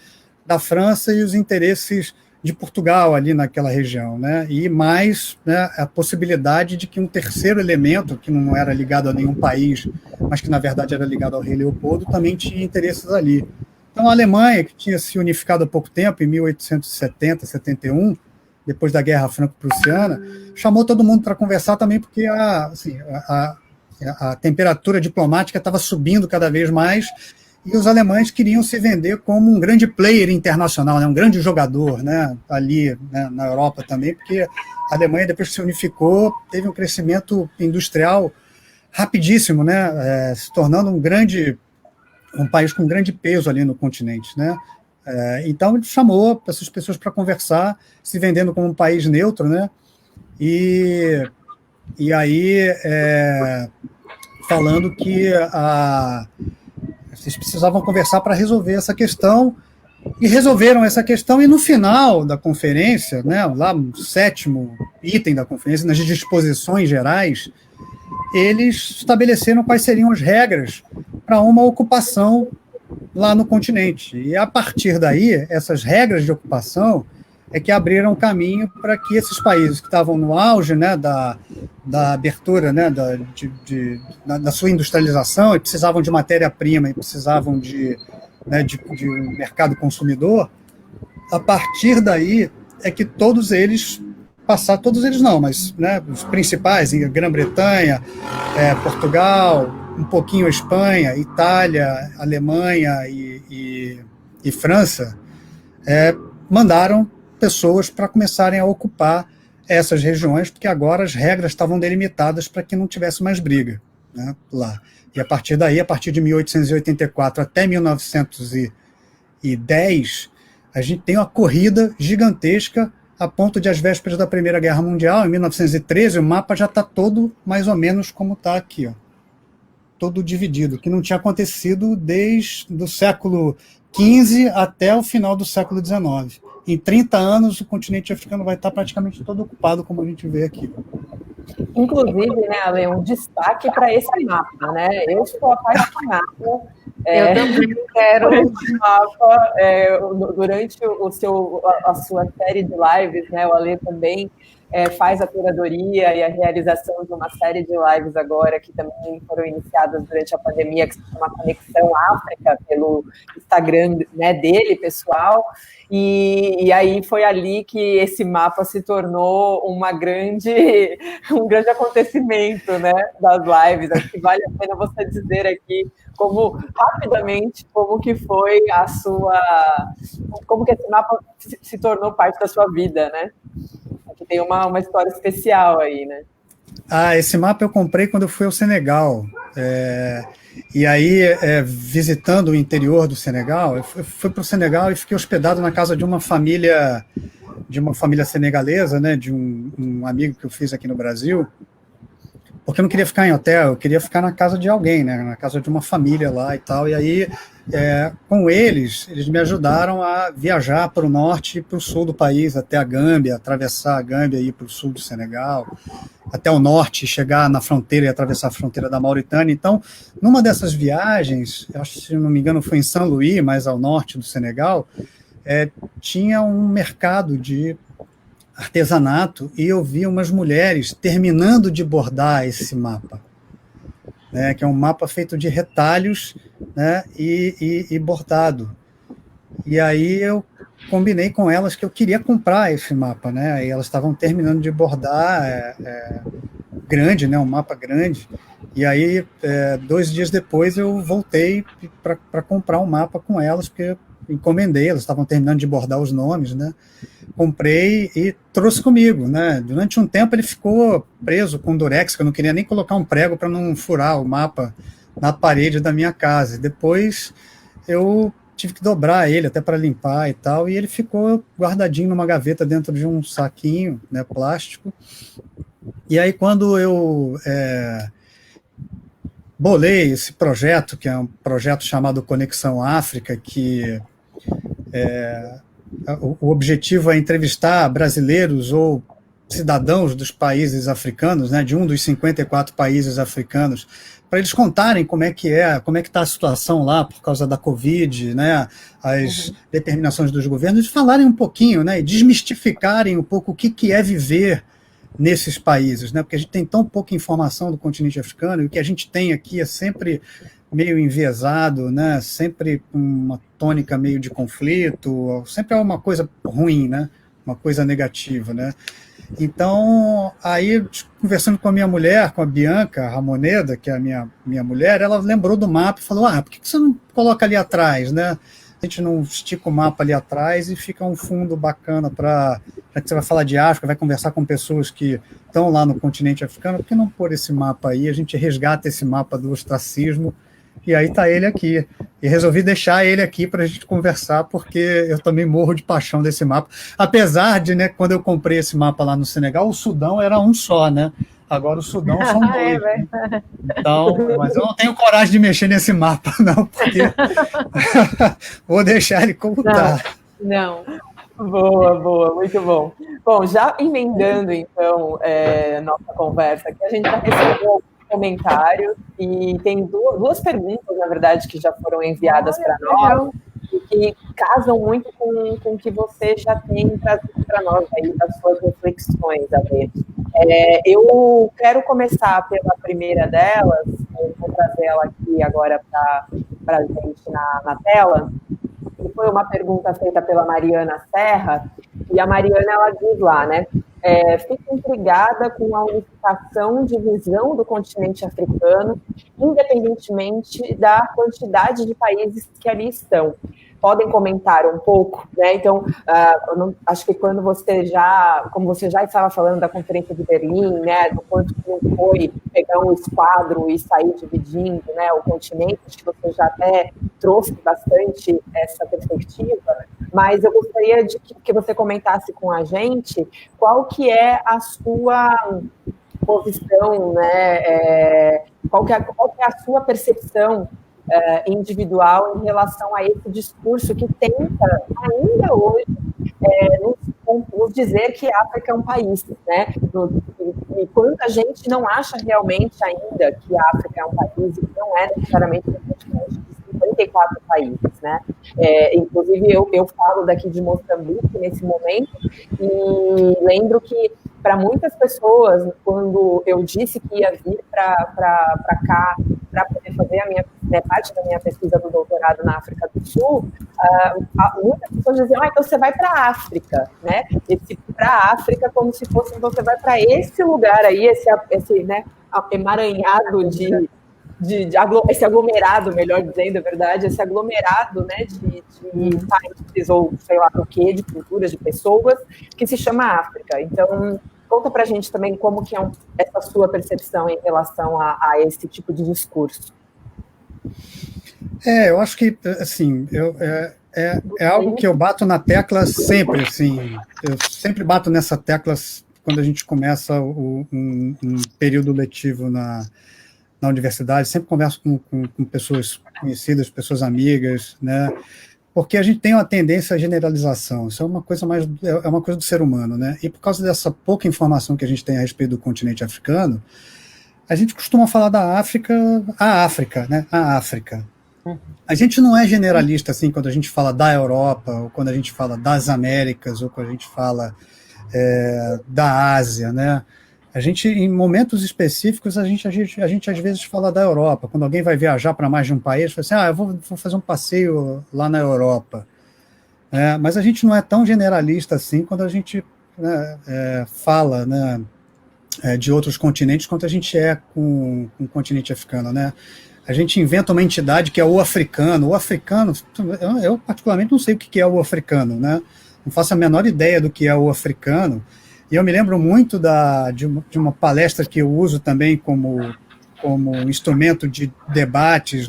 da França e os interesses de Portugal ali naquela região, né? E mais, né, a possibilidade de que um terceiro elemento, que não era ligado a nenhum país, mas que na verdade era ligado ao rei Leopoldo, também tinha interesses ali. Então a Alemanha, que tinha se unificado há pouco tempo, em 1870, 71, depois da Guerra Franco-Prussiana, chamou todo mundo para conversar também, porque a temperatura diplomática estava subindo cada vez mais, e os alemães queriam se vender como um grande player internacional, né, um grande jogador, né, ali, né, na Europa também, porque a Alemanha, depois que se unificou, teve um crescimento industrial rapidíssimo, né, se tornando um país com grande peso ali no continente, né. Então ele chamou essas pessoas para conversar, se vendendo como um país neutro, né, e aí falando que vocês precisavam conversar para resolver essa questão, e resolveram essa questão, e no final da conferência, né, lá no 7º item da conferência, nas disposições gerais, eles estabeleceram quais seriam as regras para uma ocupação lá no continente. E, a partir daí, essas regras de ocupação é que abriram caminho para que esses países que estavam no auge, né, da abertura, né, da sua industrialização, e precisavam de matéria-prima e precisavam de mercado consumidor, a partir daí é que todos eles não, mas, né, os principais, Grã-Bretanha, Portugal, um pouquinho a Espanha, Itália, Alemanha e França, mandaram pessoas para começarem a ocupar essas regiões, porque agora as regras estavam delimitadas para que não tivesse mais briga, né, lá. E a partir daí, a partir de 1884 até 1910, a gente tem uma corrida gigantesca a ponto de, às vésperas da Primeira Guerra Mundial, em 1913, o mapa já está todo mais ou menos como está aqui, ó, todo dividido, que não tinha acontecido desde o século XV até o final do século XIX. Em 30 anos, o continente africano vai estar praticamente todo ocupado, como a gente vê aqui.
Inclusive, né, Ale, um destaque para esse mapa, né? Eu estou apaixonada.
Eu também quero
esse mapa. Durante a sua série de lives, né, o Ale também faz a curadoria e a realização de uma série de lives agora, que também foram iniciadas durante a pandemia, que se chama Conexão África, pelo Instagram, né, dele, pessoal. E aí foi ali que esse mapa se tornou um grande acontecimento, né, das lives. Acho que vale a pena você dizer aqui rapidamente como que foi como que esse mapa se tornou parte da sua vida, né? Aqui tem uma história especial aí, né?
Esse mapa eu comprei quando eu fui ao Senegal. E aí, visitando o interior do Senegal, eu fui para o Senegal e fiquei hospedado na casa de uma família senegalesa, né, de um amigo que eu fiz aqui no Brasil, porque eu não queria ficar em hotel, eu queria ficar na casa de alguém, né, na casa de uma família lá e tal. E aí, com eles me ajudaram a viajar para o norte e para o sul do país, até a Gâmbia, atravessar a Gâmbia e ir para o sul do Senegal, até o norte, chegar na fronteira e atravessar a fronteira da Mauritânia. Então, numa dessas viagens, acho que, se não me engano, foi em Saint Louis, mais ao norte do Senegal, tinha um mercado de artesanato e eu vi umas mulheres terminando de bordar esse mapa, né, que é um mapa feito de retalhos, né, e bordado. E aí eu combinei com elas que eu queria comprar esse mapa, né, e elas estavam terminando de bordar, grande, né, um mapa grande, e aí 2 dias depois eu voltei para comprar um mapa com elas, porque encomendei, elas estavam terminando de bordar os nomes, né, comprei e trouxe comigo, né, durante um tempo ele ficou preso com durex, que eu não queria nem colocar um prego para não furar o mapa na parede da minha casa, depois eu tive que dobrar ele até para limpar e tal, e ele ficou guardadinho numa gaveta dentro de um saquinho, né, plástico. E aí quando eu bolei esse projeto, que é um projeto chamado Conexão África, que o objetivo é entrevistar brasileiros ou cidadãos dos países africanos, né, de um dos 54 países africanos, para eles contarem como é que está a situação lá por causa da Covid, né, as determinações dos governos, e falarem um pouquinho, né, e desmistificarem um pouco o que é viver nesses países, né, porque a gente tem tão pouca informação do continente africano, e o que a gente tem aqui é sempre meio enviesado, né, sempre uma tônica meio de conflito, sempre é uma coisa ruim, né, uma coisa negativa, né. Então, aí, conversando com a minha mulher, com a Bianca Ramoneda, que é a minha mulher, ela lembrou do mapa e falou, por que você não coloca ali atrás, né? A gente não estica o mapa ali atrás e fica um fundo bacana para, já que você vai falar de África, vai conversar com pessoas que estão lá no continente africano, por que não pôr esse mapa aí? A gente resgata esse mapa do ostracismo, e aí está ele aqui. E resolvi deixar ele aqui para a gente conversar, porque eu também morro de paixão desse mapa. Apesar de, né, quando eu comprei esse mapa lá no Senegal, o Sudão era um só, né? Agora o Sudão são 2. Né? Então, mas eu não tenho coragem de mexer nesse mapa, não, porque vou deixar ele como está.
Não. Boa, muito bom. Bom, já emendando, então, nossa conversa aqui, a gente já recebeu comentários e tem duas perguntas, na verdade, que já foram enviadas para nós, que casam muito com o que você já tem trazido para nós aí, das suas reflexões, Adê. Eu quero começar pela primeira delas, eu vou trazer ela aqui agora para a gente na tela, que foi uma pergunta feita pela Mariana Serra, e a Mariana, ela diz lá, né, fico intrigada com a unificação de visão do continente africano, independentemente da quantidade de países que ali estão. Podem comentar um pouco, né? Então, acho que quando como você já estava falando da Conferência de Berlim, né, do quanto não foi pegar um esquadro e sair dividindo, né, o continente, acho que você já até trouxe bastante essa perspectiva, mas eu gostaria de que você comentasse com a gente qual que é a sua posição, né, qual que é a sua percepção individual em relação a esse discurso que tenta, ainda hoje, nos dizer que a África é um país, né? E quanta gente não acha realmente ainda que a África é um país e não é necessariamente um continente de 54 países, né? Inclusive, eu falo daqui de Moçambique nesse momento e lembro que para muitas pessoas, quando eu disse que ia vir para cá para poder fazer parte da minha pesquisa do doutorado na África do Sul, muitas pessoas diziam, então você vai para a África, né? Para a África como se fosse, então você vai para esse lugar aí, esse né, emaranhado esse aglomerado, melhor dizendo, a verdade, esse aglomerado, né, de países ou sei lá o quê, de culturas, de pessoas, que se chama África. Então, conta pra gente também como que é essa sua percepção em relação a esse tipo de discurso.
Eu acho que, assim, é algo que eu bato na tecla sempre, assim, eu sempre bato nessa tecla quando a gente começa um período letivo na universidade, sempre converso com pessoas conhecidas, pessoas amigas, né, porque a gente tem uma tendência à generalização, isso é uma coisa do ser humano, né, e por causa dessa pouca informação que a gente tem a respeito do continente africano, a gente costuma falar da África, a África, né, a África. A gente não é generalista, assim, quando a gente fala da Europa, ou quando a gente fala das Américas, ou quando a gente fala da Ásia, né, a gente, em momentos específicos, a gente às vezes fala da Europa. Quando alguém vai viajar para mais de um país, fala assim, eu vou fazer um passeio lá na Europa. Mas a gente não é tão generalista assim quando a gente fala, né, de outros continentes quanto a gente é com o continente africano, né? A gente inventa uma entidade que é o africano. O africano, eu particularmente não sei o que é o africano, né? Não faço a menor ideia do que é o africano. E eu me lembro muito de uma palestra que eu uso também como instrumento de debates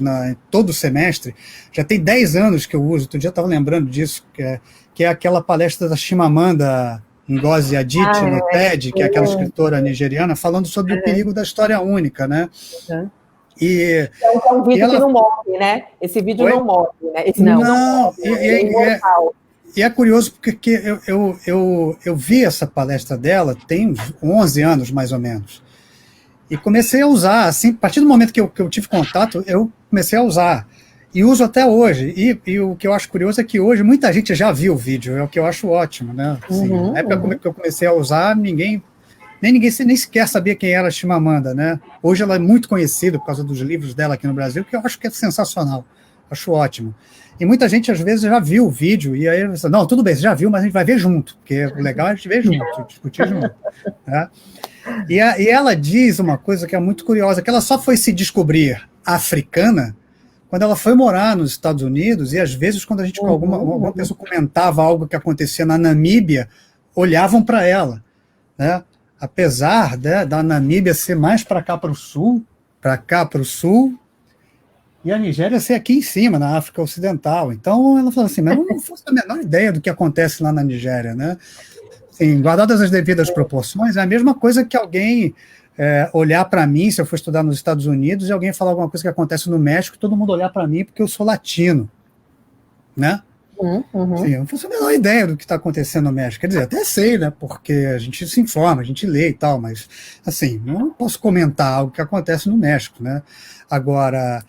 todo semestre. Já tem 10 anos que eu uso, outro dia eu estava lembrando disso, que é aquela palestra da Chimamanda Ngozi Adichie no TED, que é aquela escritora nigeriana, falando sobre o perigo da história única, né?
E é um vídeo que não morre, né? Esse vídeo não morre, né? Esse não morre, é imortal.
E é curioso porque eu vi essa palestra dela tem 11 anos, mais ou menos. E comecei a usar, assim, a partir do momento que eu tive contato, eu comecei a usar. E uso até hoje. E o que eu acho curioso é que hoje muita gente já viu o vídeo, é o que eu acho ótimo, né? Assim, na época que eu comecei a usar, ninguém sequer sabia quem era a Chimamanda, né? Hoje ela é muito conhecida por causa dos livros dela aqui no Brasil, que eu acho que é sensacional. Acho ótimo. E muita gente, às vezes, já viu o vídeo, e aí você não, tudo bem, você já viu, mas a gente vai ver junto, porque o legal é a gente ver junto, discutir junto. Né? E ela diz uma coisa que é muito curiosa, que ela só foi se descobrir africana quando ela foi morar nos Estados Unidos, e às vezes, quando a gente, alguma pessoa comentava algo que acontecia na Namíbia, olhavam para ela, né? Apesar da Namíbia ser mais para cá para o sul, e a Nigéria ser aqui em cima, na África Ocidental. Então, ela falou assim, mas eu não faço a menor ideia do que acontece lá na Nigéria, né? Assim, guardadas as devidas proporções, é a mesma coisa que alguém olhar para mim, se eu for estudar nos Estados Unidos, e alguém falar alguma coisa que acontece no México, todo mundo olhar para mim porque eu sou latino, né? Sim, eu não faço a menor ideia do que está acontecendo no México. Quer dizer, até sei, né? Porque a gente se informa, a gente lê e tal, mas, assim, não posso comentar algo que acontece no México, né? Agora,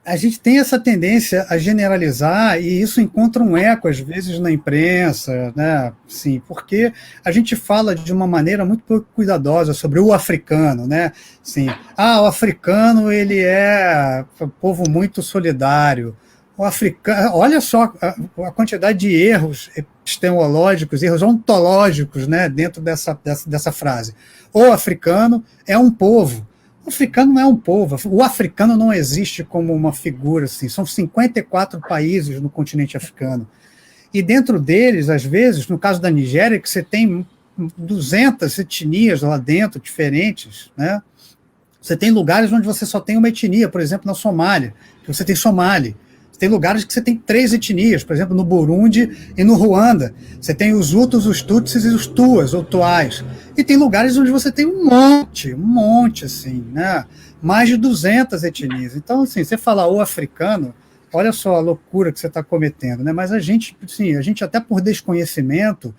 a gente tem essa tendência a generalizar e isso encontra um eco, às vezes, na imprensa, né? Sim, porque a gente fala de uma maneira muito pouco cuidadosa sobre o africano, né? Sim, o africano, ele é um povo muito solidário. O africano, olha só a quantidade de erros epistemológicos, erros ontológicos, né, dentro dessa frase. O africano é um povo. O africano não é um povo. O africano não existe como uma figura assim. São 54 países no continente africano. E dentro deles, às vezes, no caso da Nigéria, que você tem 200 etnias lá dentro, diferentes, né? Você tem lugares onde você só tem uma etnia, por exemplo, na Somália, que você tem Somali. Tem lugares que você tem 3 etnias, por exemplo, no Burundi e no Ruanda. Você tem os Hutus, os Tutsis e os Tuas, ou Tuais. E tem lugares onde você tem um monte, assim, né? Mais de 200 etnias. Então, assim, você fala o africano, olha só a loucura que você está cometendo, né? Mas a gente até por desconhecimento,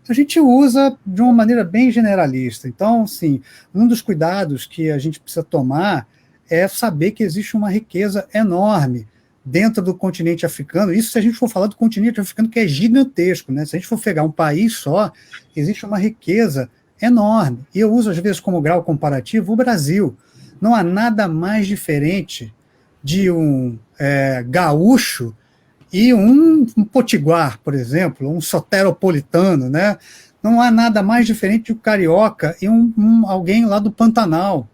a gente usa de uma maneira bem generalista. Então, assim, um dos cuidados que a gente precisa tomar é saber que existe uma riqueza enorme dentro do continente africano. Isso se a gente for falar do continente africano, que é gigantesco, né? Se a gente for pegar um país só, existe uma riqueza enorme. E eu uso, às vezes, como grau comparativo, o Brasil. Não há nada mais diferente de um gaúcho e um potiguar, por exemplo, um soteropolitano, né? Não há nada mais diferente de um carioca e alguém lá do Pantanal.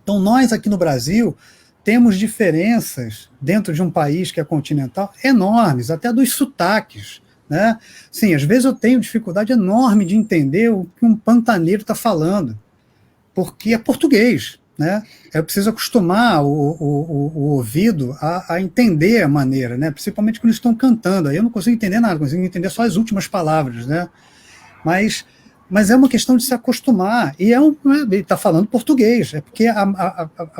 Então, nós aqui no Brasil temos diferenças dentro de um país que é continental enormes, até dos sotaques, né? Sim, às vezes eu tenho dificuldade enorme de entender o que um pantaneiro está falando, porque é português, né? Eu preciso acostumar o ouvido a entender a maneira, né? Principalmente quando eles estão cantando. Aí eu não consigo entender nada, consigo entender só as últimas palavras, né? Mas é uma questão de se acostumar, e ele está falando português, é porque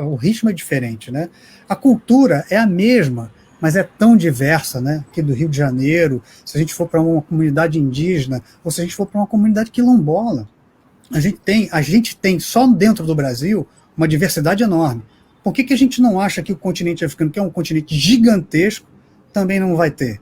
o ritmo é diferente, né? A cultura é a mesma, mas é tão diversa, né? Aqui do Rio de Janeiro, se a gente for para uma comunidade indígena, ou se a gente for para uma comunidade quilombola, a gente tem só dentro do Brasil uma diversidade enorme. Por que a gente não acha que o continente africano, que é um continente gigantesco, também não vai ter?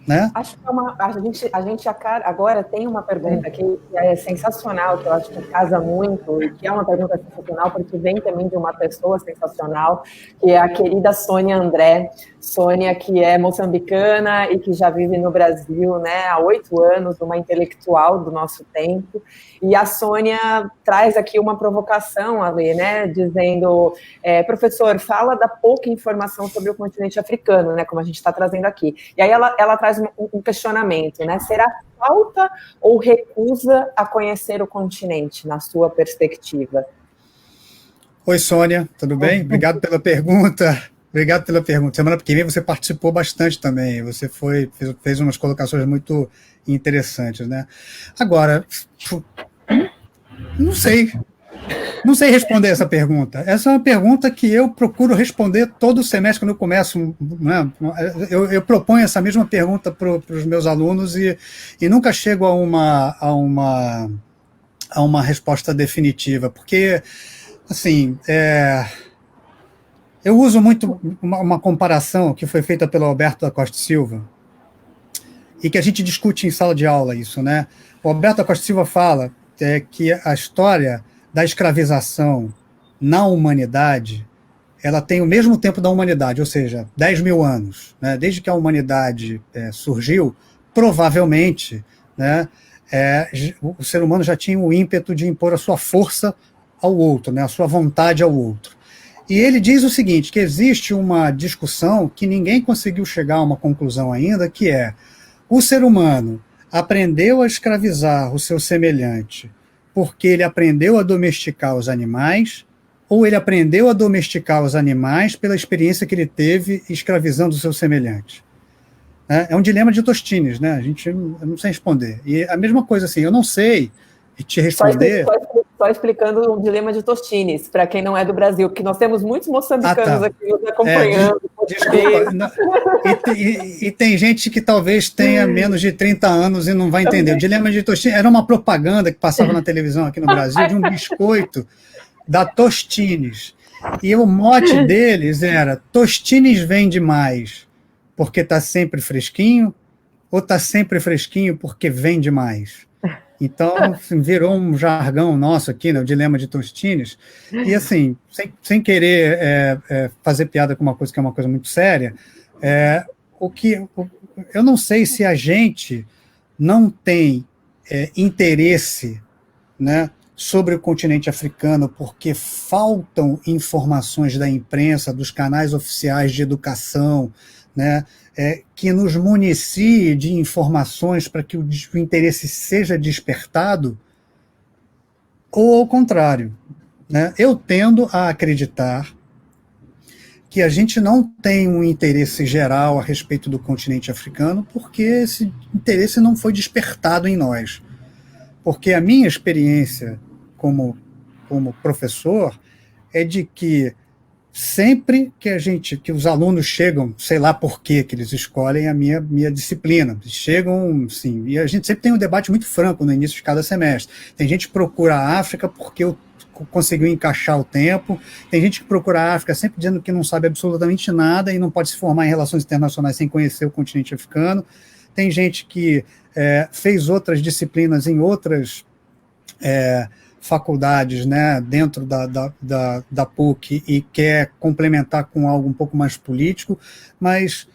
Né?
Acho que a gente agora tem uma pergunta aqui que é sensacional, que eu acho que casa muito, e que é uma pergunta sensacional, porque vem também de uma pessoa sensacional, que é a querida Sônia André. Sônia, que é moçambicana e que já vive no Brasil, né, há 8 anos, uma intelectual do nosso tempo. E a Sônia traz aqui uma provocação ali, né, dizendo, professor, fala da pouca informação sobre o continente africano, né, como a gente está trazendo aqui. E aí ela traz um questionamento, né, será falta ou recusa a conhecer o continente, na sua perspectiva?
Oi, Sônia, tudo bem? Obrigado pela pergunta. Obrigado pela pergunta. Semana que vem você participou bastante também. Você fez umas colocações muito interessantes, né? Agora, não sei responder essa pergunta. Essa é uma pergunta que eu procuro responder todo semestre quando eu começo. Né? Eu proponho essa mesma pergunta para os meus alunos e nunca chego a uma resposta definitiva, porque, assim, eu uso muito uma comparação que foi feita pelo Alberto da Costa Silva e que a gente discute em sala de aula isso, né? O Alberto da Costa Silva fala que a história da escravização na humanidade, ela tem o mesmo tempo da humanidade, ou seja, 10 mil anos, né? Desde que a humanidade surgiu, provavelmente, né, o ser humano já tinha o ímpeto de impor a sua força ao outro, né, a sua vontade ao outro. E ele diz o seguinte, que existe uma discussão que ninguém conseguiu chegar a uma conclusão ainda, que é, o ser humano aprendeu a escravizar o seu semelhante porque ele aprendeu a domesticar os animais, ou ele aprendeu a domesticar os animais pela experiência que ele teve escravizando o seu semelhante. É um dilema de Tostines, né? Eu não sei responder. E a mesma coisa assim, eu não sei te responder...
Só explicando o dilema de Tostines, para quem não é do Brasil, porque nós temos muitos moçambicanos aqui nos acompanhando.
Desculpa. E tem gente que talvez tenha menos de 30 anos e não vai entender. O dilema de Tostines era uma propaganda que passava na televisão aqui no Brasil de um biscoito da Tostines. E o mote deles era: Tostines vende mais porque está sempre fresquinho ou está sempre fresquinho porque vende mais? Então, assim, virou um jargão nosso aqui, né, o dilema de Tostines. E, assim, sem querer fazer piada com uma coisa que é uma coisa muito séria, eu não sei se a gente não tem interesse, né, sobre o continente africano porque faltam informações da imprensa, dos canais oficiais de educação, né, que nos municie de informações para que o interesse seja despertado, ou ao contrário, né? Eu tendo a acreditar que a gente não tem um interesse geral a respeito do continente africano porque esse interesse não foi despertado em nós. Porque a minha experiência como professor é de que sempre que os alunos chegam, sei lá por que eles escolhem a minha disciplina, chegam, sim, e a gente sempre tem um debate muito franco no início de cada semestre. Tem gente que procura a África porque conseguiu encaixar o tempo, tem gente que procura a África sempre dizendo que não sabe absolutamente nada e não pode se formar em relações internacionais sem conhecer o continente africano, tem gente que fez outras disciplinas em outras faculdades, né, dentro da PUC e quer complementar com algo um pouco mais político, mas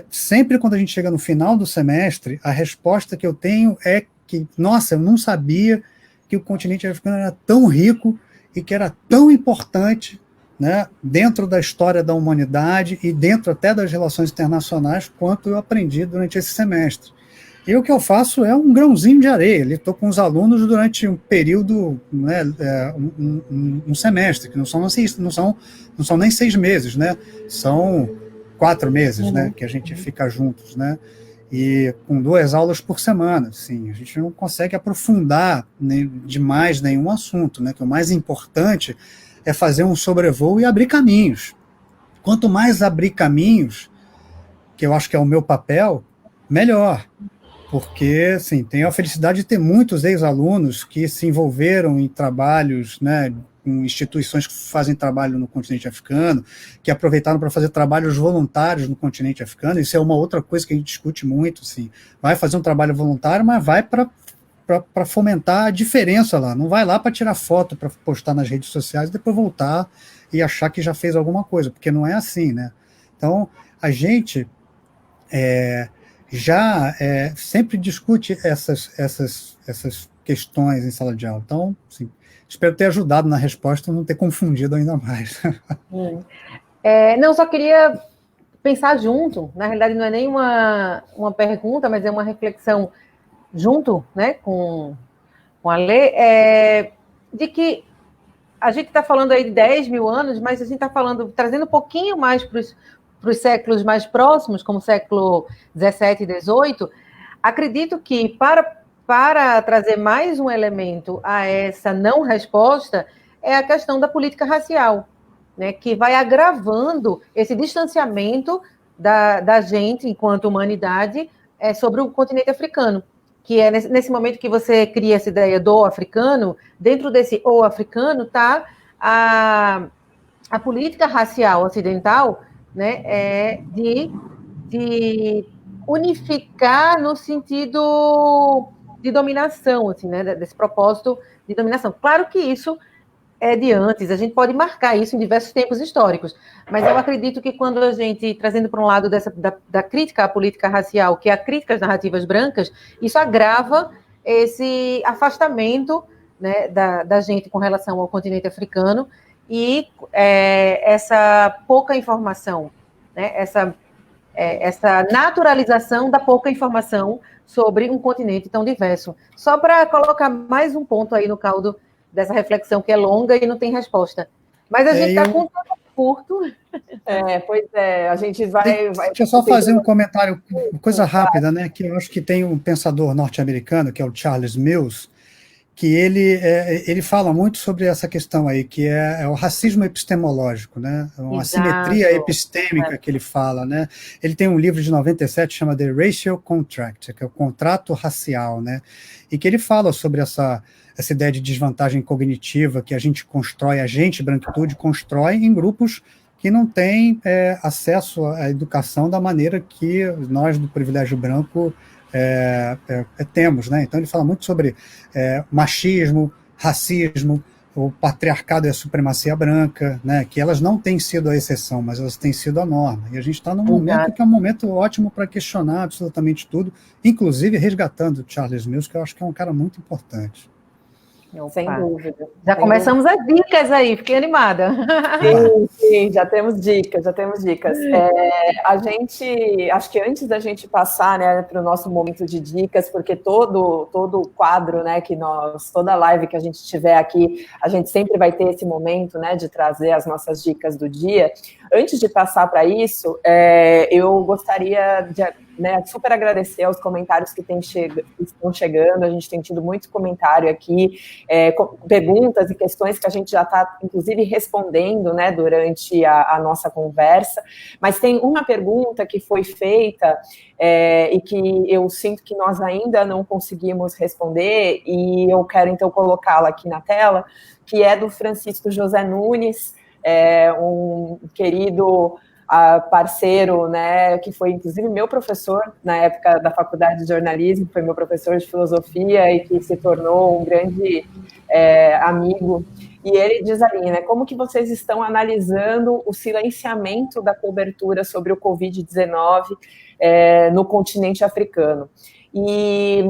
sempre quando a gente chega no final do semestre, a resposta que eu tenho é que, nossa, eu não sabia que o continente africano era tão rico e que era tão importante, né, dentro da história da humanidade e dentro até das relações internacionais, quanto eu aprendi durante esse semestre. E o que eu faço é um grãozinho de areia. Estou com os alunos durante um período, né, um semestre, que não são nem 6 meses, né? São 4 meses, né, que a gente fica juntos, né? E com 2 aulas por semana, assim, a gente não consegue aprofundar demais nenhum assunto, né? Que o mais importante é fazer um sobrevoo e abrir caminhos. Quanto mais abrir caminhos, que eu acho que é o meu papel, melhor. Porque, assim, tenho a felicidade de ter muitos ex-alunos que se envolveram em trabalhos, né, com instituições que fazem trabalho no continente africano, que aproveitaram para fazer trabalhos voluntários no continente africano. Isso é uma outra coisa que a gente discute muito, assim. Vai fazer um trabalho voluntário, mas vai para fomentar a diferença lá. Não vai lá para tirar foto, para postar nas redes sociais e depois voltar e achar que já fez alguma coisa, porque não é assim, né? Então, a gente já sempre discute essas questões em sala de aula. Então, assim, espero ter ajudado na resposta e não ter confundido ainda mais.
Não, só queria pensar junto, na realidade não é nem uma pergunta, mas é uma reflexão junto, né, com a Lê, de que a gente está falando aí de 10 mil anos, mas a gente está trazendo um pouquinho mais para os séculos mais próximos, como o século 17 e 18, acredito que para trazer mais um elemento a essa não resposta é a questão da política racial, né, que vai agravando esse distanciamento da gente, enquanto humanidade, sobre o continente africano, que é nesse momento que você cria essa ideia do africano, dentro desse o africano está a política racial ocidental, né, de unificar no sentido de dominação, assim, né, desse propósito de dominação. Claro que isso é de antes, a gente pode marcar isso em diversos tempos históricos, mas eu acredito que quando a gente, trazendo para um lado da crítica à política racial, que é a crítica às narrativas brancas, isso agrava esse afastamento, né, da gente com relação ao continente africano e essa pouca informação, né, essa naturalização da pouca informação sobre um continente tão diverso. Só para colocar mais um ponto aí no caldo dessa reflexão que é longa e não tem resposta. Mas a gente está com um tempo curto.
Pois é, a gente vai...
Deixa eu só fazer um comentário, coisa rápida, né, que eu acho que tem um pensador norte-americano, que é o Charles Mills, que ele fala muito sobre essa questão aí, que é o racismo epistemológico, né? Uma assimetria epistêmica que ele fala, né? Ele tem um livro de 97 chama The Racial Contract, que é o contrato racial, né? E que ele fala sobre essa ideia de desvantagem cognitiva que a gente constrói, a gente, branquitude, constrói em grupos que não têm acesso à educação da maneira que nós, do privilégio branco, temos, né? Então ele fala muito sobre machismo, racismo, o patriarcado e a supremacia branca, né? Que elas não têm sido a exceção, mas elas têm sido a norma. E a gente está num momento que é um momento ótimo para questionar absolutamente tudo, inclusive resgatando Charles Mills, que eu acho que é um cara muito importante.
Sem dúvida.
Já começamos as dicas aí, fiquei animada.
Sim, já temos dicas. A gente, acho que antes da gente passar, né, para o nosso momento de dicas, porque todo o quadro, né, toda live que a gente tiver aqui, a gente sempre vai ter esse momento, né, de trazer as nossas dicas do dia. Antes de passar para isso, eu gostaria de super agradecer aos comentários que estão chegando. A gente tem tido muito comentário aqui, perguntas e questões que a gente já está, inclusive, respondendo, né, durante a nossa conversa. Mas tem uma pergunta que foi feita e que eu sinto que nós ainda não conseguimos responder, e eu quero, então, colocá-la aqui na tela, que é do Francisco José Nunes, um querido parceiro, né, que foi inclusive meu professor na época da faculdade de jornalismo, foi meu professor de filosofia e que se tornou um grande amigo. E ele diz ali, né, como que vocês estão analisando o silenciamento da cobertura sobre o Covid-19 no continente africano? E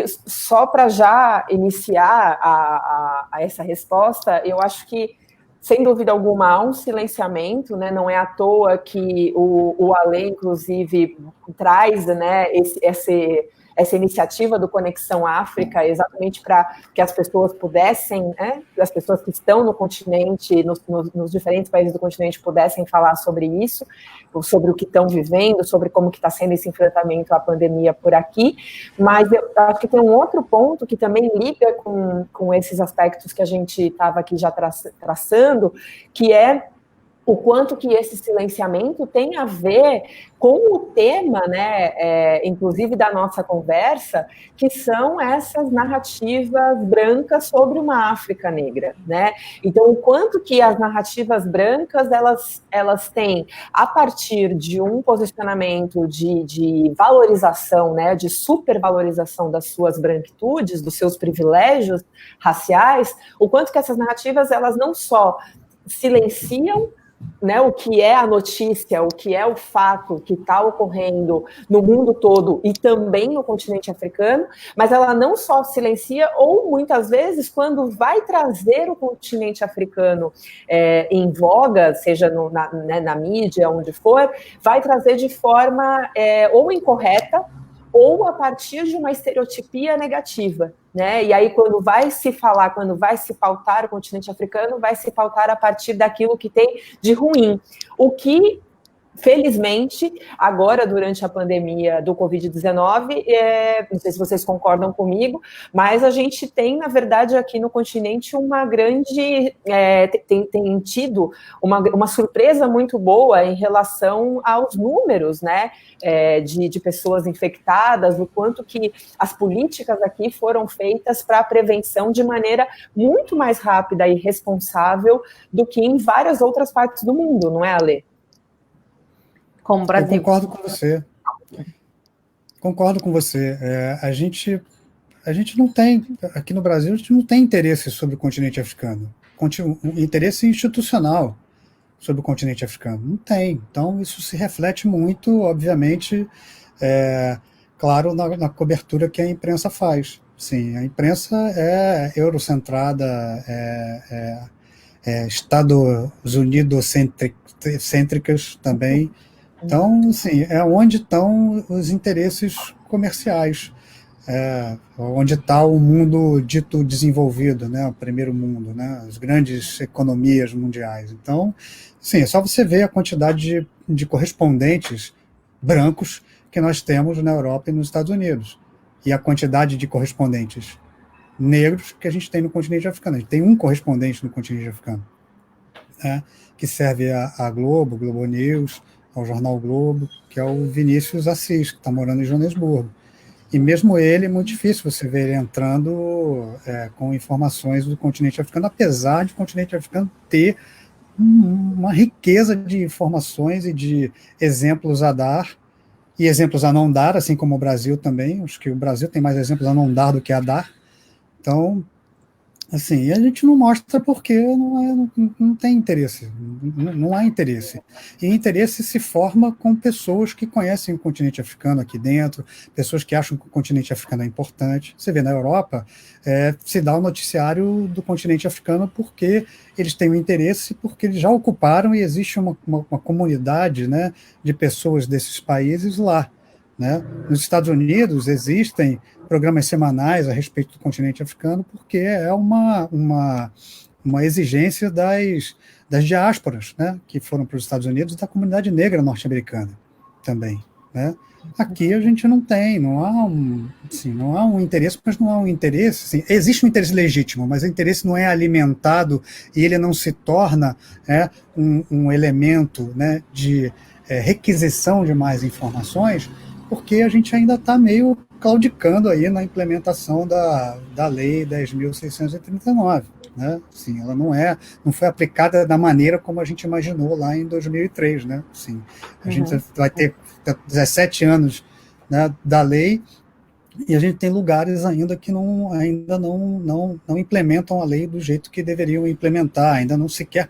só para já iniciar a essa resposta, eu acho que, sem dúvida alguma, há um silenciamento, né? Não é à toa que o Ale, inclusive, traz, né, essa iniciativa do Conexão África, exatamente para que as pessoas pudessem, né, as pessoas que estão no continente, nos diferentes países do continente, pudessem falar sobre isso, sobre o que estão vivendo, sobre como que está sendo esse enfrentamento à pandemia por aqui. Mas eu acho que tem um outro ponto que também liga com esses aspectos que a gente estava aqui já traçando, que é o quanto que esse silenciamento tem a ver com o tema, né, inclusive da nossa conversa, que são essas narrativas brancas sobre uma África negra, né? Então, o quanto que as narrativas brancas, elas têm, a partir de um posicionamento de valorização, né, de supervalorização das suas branquitudes, dos seus privilégios raciais, o quanto que essas narrativas, elas não só silenciam, né, o que é a notícia, o que é o fato que está ocorrendo no mundo todo e também no continente africano, mas ela não só silencia, ou muitas vezes, quando vai trazer o continente africano em voga, seja na mídia, onde for, vai trazer de forma ou incorreta, ou a partir de uma estereotipia negativa, né? E aí, quando vai se falar, quando vai se pautar o continente africano, vai se pautar a partir daquilo que tem de ruim. O que, felizmente, agora, durante a pandemia do Covid-19, não sei se vocês concordam comigo, mas a gente tem, na verdade, aqui no continente, uma grande... tem tido uma surpresa muito boa em relação aos números, né, de pessoas infectadas, o quanto que as políticas aqui foram feitas para a prevenção de maneira muito mais rápida e responsável do que em várias outras partes do mundo, não é, Ale?
Como Brasil.
Eu concordo com você. Concordo com você. A gente não tem, aqui no Brasil, a gente não tem interesse sobre o continente africano. Interesse institucional sobre o continente africano. Não tem. Então, isso se reflete muito, obviamente, claro, na cobertura que a imprensa faz. Sim, a imprensa é eurocentrada, Estados Unidos cêntricas também. Então, assim, é onde estão os interesses comerciais, onde está o mundo dito desenvolvido, né, o primeiro mundo, né, as grandes economias mundiais. Então, sim, é só você ver a quantidade de correspondentes brancos que nós temos na Europa e nos Estados Unidos, e a quantidade de correspondentes negros que a gente tem no continente africano. A gente tem um correspondente no continente africano, né, que serve à Globo, Globo News, ao Jornal Globo, que é o Vinícius Assis, que está morando em Joanesburgo. E mesmo ele, é muito difícil você ver ele entrando com informações do continente africano, apesar de o continente africano ter uma riqueza de informações e de exemplos a dar, e exemplos a não dar, assim como o Brasil também. Acho que o Brasil tem mais exemplos a não dar do que a dar. Então, assim, a gente não mostra porque não tem interesse, não há interesse. E interesse se forma com pessoas que conhecem o continente africano aqui dentro, pessoas que acham que o continente africano é importante. Você vê, na Europa, se dá o noticiário do continente africano porque eles têm um interesse, porque eles já ocuparam e existe uma comunidade, né, de pessoas desses países lá, né? Nos Estados Unidos existem programas semanais a respeito do continente africano, porque é uma exigência das diásporas, né, que foram para os Estados Unidos, e da comunidade negra norte-americana também, né? Aqui a gente não tem, não há um interesse, mas não há um interesse, assim, existe um interesse legítimo, mas o interesse não é alimentado e ele não se torna um elemento, né, de requisição de mais informações, porque a gente ainda está meio claudicando aí na implementação da Lei 10.639, né? Assim, ela não foi aplicada da maneira como a gente imaginou lá em 2003, né? Assim, a gente vai ter 17 anos, né, da lei, e a gente tem lugares ainda que ainda não implementam a lei do jeito que deveriam implementar, ainda não sequer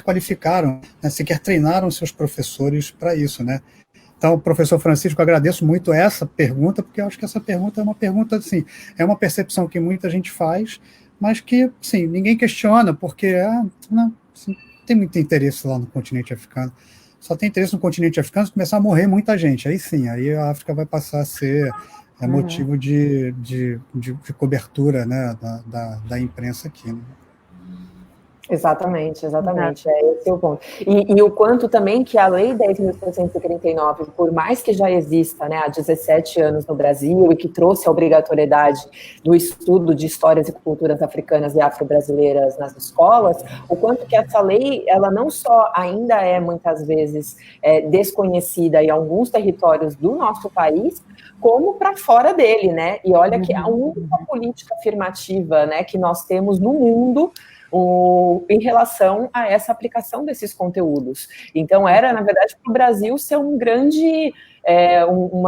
qualificaram, né, sequer treinaram seus professores para isso, né? Então, professor Francisco, eu agradeço muito essa pergunta, porque eu acho que essa pergunta é uma pergunta, assim, é uma percepção que muita gente faz, mas que, assim, ninguém questiona, porque não tem muito interesse lá no continente africano. Só tem interesse no continente africano se começar a morrer muita gente. Aí sim, aí a África vai passar a ser motivo de cobertura, né, da imprensa aqui, né?
Exatamente. Esse é o ponto. E o quanto também que a Lei 10.639, por mais que já exista, né, há 17 anos no Brasil e que trouxe a obrigatoriedade do estudo de histórias e culturas africanas e afro-brasileiras nas escolas, o quanto que essa lei, ela não só ainda é muitas vezes desconhecida em alguns territórios do nosso país, como para fora dele, né? E olha que a única política afirmativa, né, que nós temos no mundo em relação a essa aplicação desses conteúdos. Então, era, na verdade, para o Brasil ser uma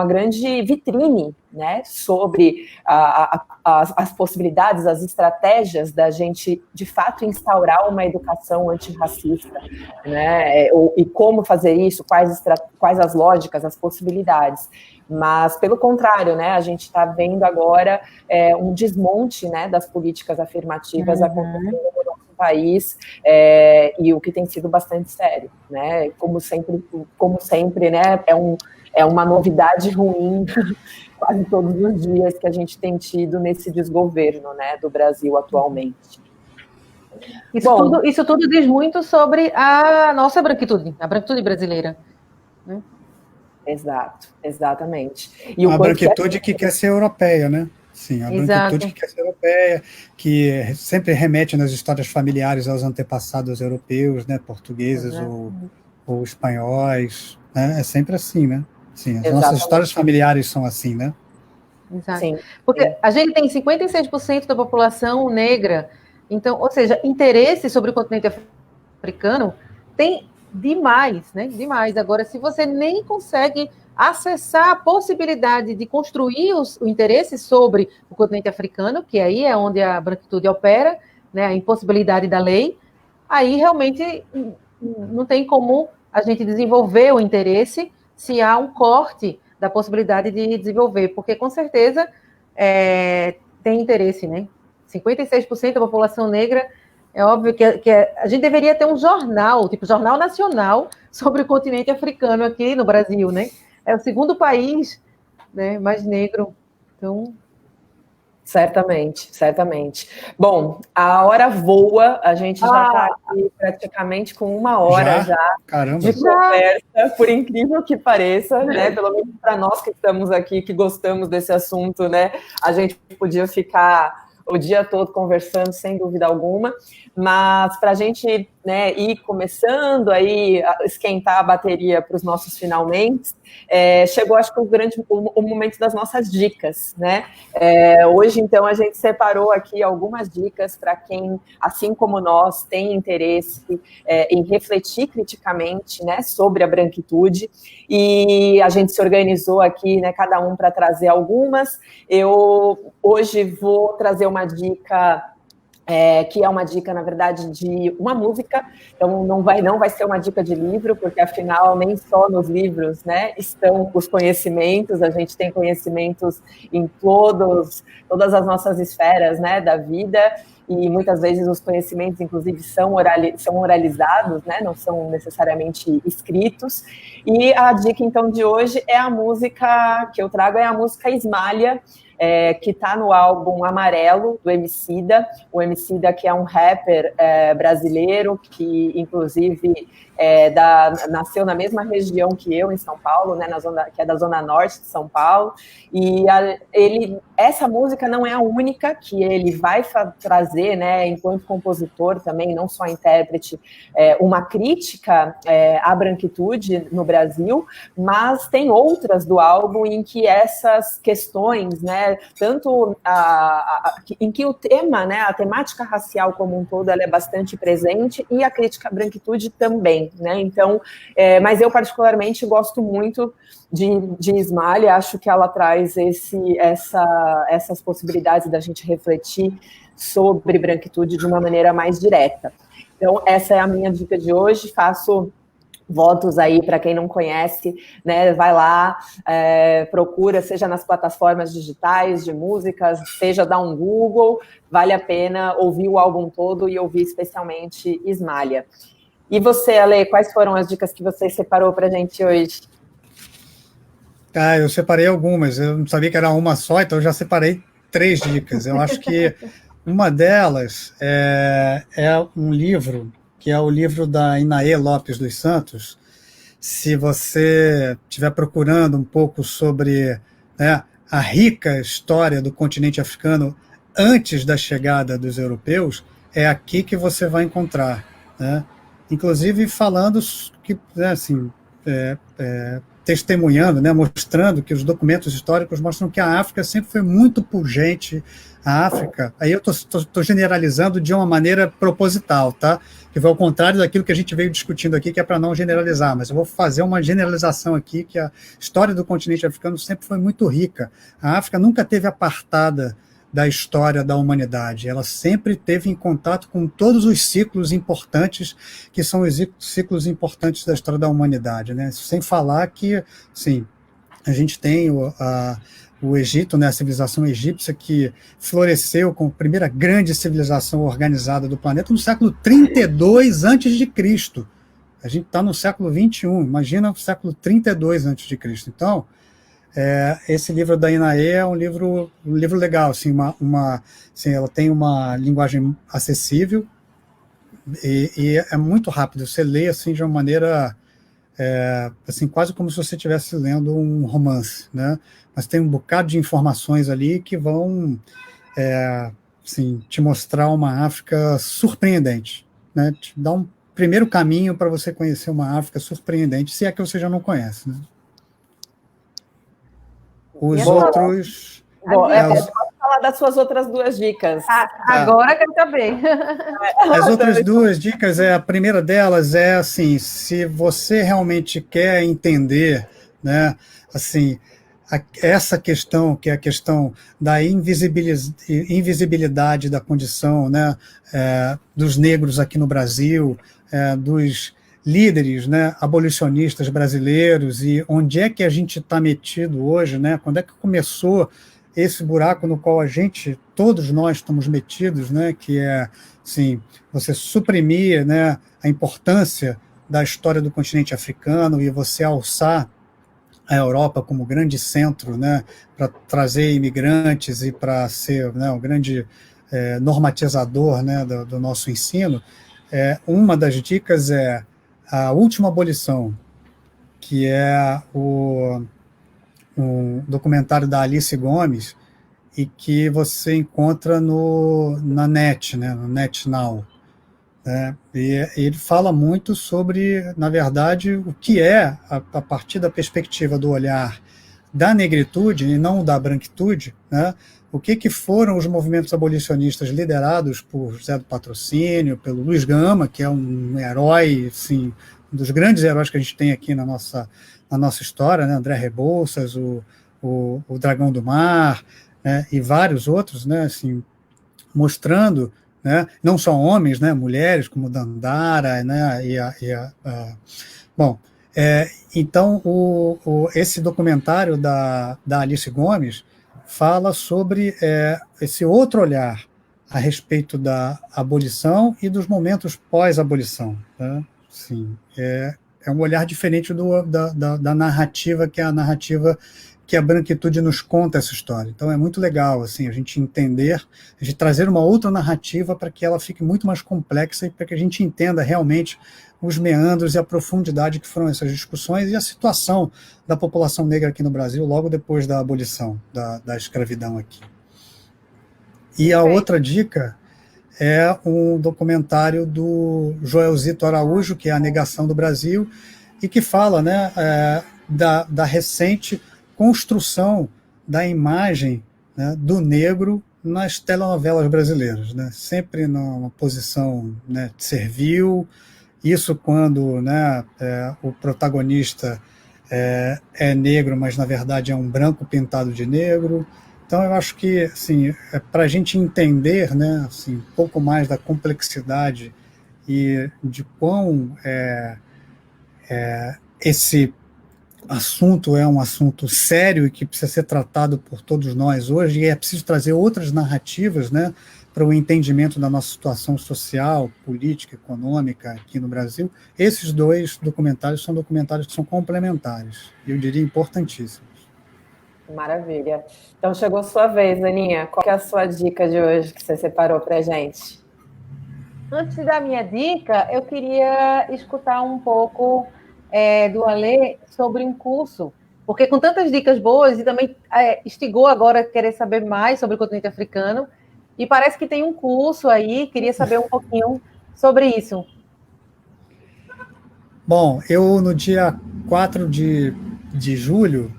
grande vitrine, né, sobre as possibilidades, as estratégias da gente, de fato, instaurar uma educação antirracista, né, e como fazer isso, quais as lógicas, as possibilidades. Mas, pelo contrário, né, a gente está vendo agora um desmonte, né, das políticas afirmativas acontecendo no nosso país, e o que tem sido bastante sério, né? Como sempre, né, é uma novidade ruim quase todos os dias que a gente tem tido nesse desgoverno, né, do Brasil atualmente.
Isso tudo diz muito sobre a nossa branquitude, a branquitude brasileira, né?
Exatamente.
E a branquitude que quer ser europeia, né? Sim, a branquitude que quer ser europeia, que sempre remete nas histórias familiares aos antepassados europeus, né? Portugueses ou espanhóis, né? É sempre assim, né? Sim, as nossas histórias familiares são assim, né?
Exato. Sim. Porque a gente tem 56% da população negra, então, ou seja, interesse sobre o continente africano tem demais, né? Demais. Agora, se você nem consegue acessar a possibilidade de construir o interesse sobre o continente africano, que aí é onde a branquitude opera, né? A impossibilidade da lei, aí realmente não tem como a gente desenvolver o interesse se há um corte da possibilidade de desenvolver, porque com certeza tem interesse, né? 56% da população negra. É óbvio que a gente deveria ter um jornal, tipo Jornal Nacional, sobre o continente africano aqui no Brasil, né? É o segundo país, né, mais negro. Então,
certamente. Bom, a hora voa, a gente já está aqui praticamente com 1 hora já de conversa, por incrível que pareça, né? Pelo menos para nós que estamos aqui, que gostamos desse assunto, né? A gente podia ficar o dia todo conversando, sem dúvida alguma, mas para a gente, né, ir começando aí a esquentar a bateria para os nossos finalmente, chegou, acho que, o momento das nossas dicas, né? Hoje, então, a gente separou aqui algumas dicas para quem, assim como nós, tem interesse em refletir criticamente, né, sobre a branquitude, e a gente se organizou aqui, né, cada um para trazer algumas. Eu hoje vou trazer uma dica que é uma dica, na verdade, de uma música, então não vai ser uma dica de livro, porque afinal nem só nos livros, né, estão os conhecimentos, a gente tem conhecimentos em todas as nossas esferas, né, da vida, e muitas vezes os conhecimentos, inclusive, são oralizados, né, não são necessariamente escritos. E a dica, então, de hoje é a música que eu trago, é a música Ismália, que está no álbum Amarelo, do Emicida. O Emicida, que é um rapper brasileiro, que, inclusive, nasceu na mesma região que eu, em São Paulo, né, que é da Zona Norte de São Paulo, e essa música não é a única que ele vai trazer, né, enquanto compositor também, não só intérprete, uma crítica à branquitude no Brasil, mas tem outras do álbum em que essas questões, né, tanto em que o tema, né, a temática racial como um todo, ela é bastante presente, e a crítica à branquitude também, né? Então, mas eu particularmente gosto muito de Ismália, acho que ela traz essas possibilidades da gente refletir sobre branquitude de uma maneira mais direta. Então, essa é a minha dica de hoje. Faço votos aí para quem não conhece, né? Vai lá, procura, seja nas plataformas digitais de músicas, seja dar um Google, vale a pena ouvir o álbum todo e ouvir especialmente Ismália. E você, Ale, quais foram as dicas que você separou para a gente hoje?
Eu separei algumas, eu não sabia que era uma só, então eu já separei 3 dicas. Eu acho que uma delas é um livro, que é o livro da Inaê Lopes dos Santos. Se você estiver procurando um pouco sobre, né, a rica história do continente africano antes da chegada dos europeus, é aqui que você vai encontrar, né? Inclusive falando que, né, assim, testemunhando, né, mostrando que os documentos históricos mostram que a África sempre foi muito pujante. A África, aí eu estou generalizando de uma maneira proposital, tá? Que vai ao contrário daquilo que a gente veio discutindo aqui, que é para não generalizar, mas eu vou fazer uma generalização aqui, que a história do continente africano sempre foi muito rica. A África nunca teve apartada da história da humanidade, ela sempre teve em contato com todos os ciclos importantes, que são os ciclos importantes da história da humanidade, né? Sem falar que, sim, a gente tem o Egito, né, a civilização egípcia, que floresceu como a primeira grande civilização organizada do planeta no século 32 a.C. A gente está no século 21, imagina o século 32 a.C. Então, esse livro da Inaê é um livro legal, assim, assim, ela tem uma linguagem acessível e é muito rápido. Você lê assim de uma maneira assim, quase como se você estivesse lendo um romance, né? Mas tem um bocado de informações ali que vão assim, te mostrar uma África surpreendente, né? Te dá um primeiro caminho para você conhecer uma África surpreendente, se é que você já não conhece, né? Os outros...
Pode falar das suas outras 2 dicas.
Agora quero saber.
As outras 2 dicas, a primeira delas é assim, se você realmente quer entender, né, assim, essa questão, que é a questão da invisibilidade da condição, né, dos negros aqui no Brasil, dos líderes, né, abolicionistas brasileiros, e onde é que a gente está metido hoje, né? Quando é que começou esse buraco no qual todos nós estamos metidos, né? Que é, assim, você suprimir, né, a importância da história do continente africano e você alçar a Europa como grande centro, né, para trazer imigrantes e para ser, né, um grande normatizador, né, do nosso ensino. Uma das dicas é A Última Abolição, que é um documentário da Alice Gomes, e que você encontra na net, né, no NetNow. E ele fala muito sobre, na verdade, o que é, a partir da perspectiva do olhar da negritude e não da branquitude, né, o que foram os movimentos abolicionistas liderados por José do Patrocínio, pelo Luiz Gama, que é um herói, assim, um dos grandes heróis que a gente tem aqui na nossa história, né, André Rebouças, o Dragão do Mar, né, e vários outros, né, assim, mostrando, né, não só homens, né, mulheres como Dandara, né, bom, então esse documentário da Alice Gomes fala sobre esse outro olhar a respeito da abolição e dos momentos pós-abolição, né? Sim, é um olhar diferente da narrativa, que é a narrativa que a branquitude nos conta essa história. Então é muito legal assim, a gente entender, a gente trazer uma outra narrativa para que ela fique muito mais complexa e para que a gente entenda realmente os meandros e a profundidade que foram essas discussões e a situação da população negra aqui no Brasil logo depois da abolição da escravidão aqui. E a outra dica é um documentário do Joelzito Araújo, que é A Negação do Brasil, e que fala, né, da recente construção da imagem, né, do negro nas telenovelas brasileiras, né, sempre numa posição, né, servil, isso quando, né, o protagonista é negro, mas na verdade é um branco pintado de negro. Então eu acho que assim, para a gente entender, né, assim, um pouco mais da complexidade e de quão esse assunto é um assunto sério e que precisa ser tratado por todos nós hoje, e é preciso trazer outras narrativas, né, para o entendimento da nossa situação social, política, econômica aqui no Brasil. Esses dois documentários são documentários que são complementares, e eu diria importantíssimos.
Maravilha. Então chegou a sua vez, Aninha. Qual que é a sua dica de hoje que você separou para a gente?
Antes de dar a minha dica, eu queria escutar um pouco do Alê sobre um curso, porque com tantas dicas boas e também instigou agora a querer saber mais sobre o continente africano, e parece que tem um curso aí, queria saber um pouquinho sobre isso.
Bom, eu no dia 4 de julho,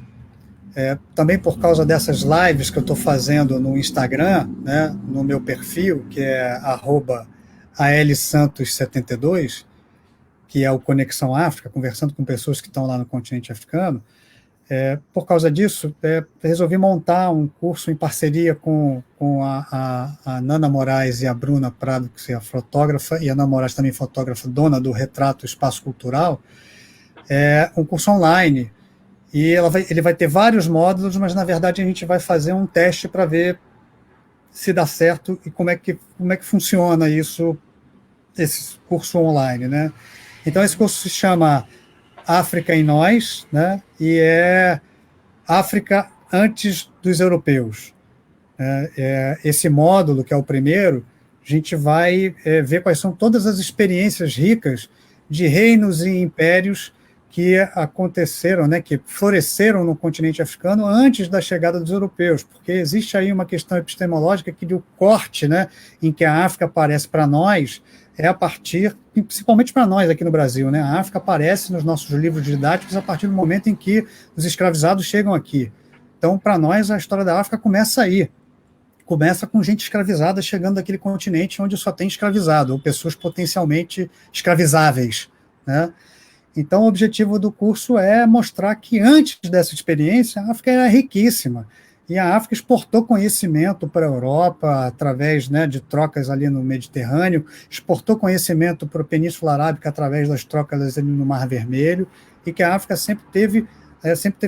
também por causa dessas lives que eu estou fazendo no Instagram, né, no meu perfil, que é @alsantos72, que é o Conexão África, conversando com pessoas que estão lá no continente africano. Por causa disso, resolvi montar um curso em parceria com a Nana Moraes e a Bruna Prado, que é a fotógrafa, e a Nana Moraes também fotógrafa, dona do Retrato Espaço Cultural, um curso online. E ele vai ter vários módulos, mas na verdade a gente vai fazer um teste para ver se dá certo e como é que funciona isso, esse curso online, né? Então esse curso se chama África em Nós, né? E é África antes dos europeus. Esse módulo, que é o primeiro, a gente vai ver quais são todas as experiências ricas de reinos e impérios que aconteceram, né, que floresceram no continente africano antes da chegada dos europeus, porque existe aí uma questão epistemológica que o corte, né, em que a África aparece para nós a partir, principalmente para nós aqui no Brasil, né, a África aparece nos nossos livros didáticos a partir do momento em que os escravizados chegam aqui. Então, para nós, a história da África começa aí. Começa com gente escravizada chegando daquele continente onde só tem escravizado, ou pessoas potencialmente escravizáveis, né? Então, o objetivo do curso é mostrar que antes dessa experiência, a África era riquíssima, e a África exportou conhecimento para a Europa através, né, de trocas ali no Mediterrâneo, exportou conhecimento para a Península Arábica através das trocas ali no Mar Vermelho, e que a África sempre teve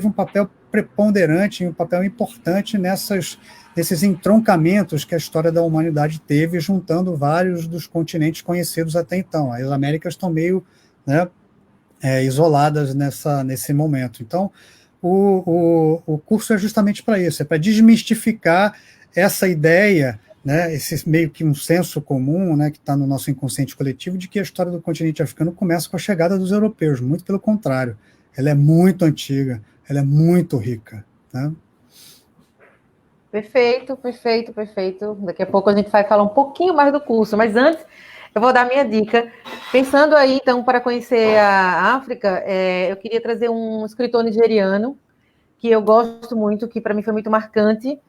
um papel preponderante, um papel importante nesses entroncamentos que a história da humanidade teve, juntando vários dos continentes conhecidos até então. As Américas estão meio, né, isoladas nesse momento. Então, o curso é justamente para isso, é para desmistificar essa ideia, né, esse meio que um senso comum, né, que está no nosso inconsciente coletivo, de que a história do continente africano começa com a chegada dos europeus. Muito pelo contrário, ela é muito antiga, ela é muito rica, né?
Perfeito, perfeito, perfeito. Daqui a pouco a gente vai falar um pouquinho mais do curso, mas antes eu vou dar minha dica. Pensando aí, então, para conhecer a África, eu queria trazer um escritor nigeriano que eu gosto muito, que para mim foi muito marcante,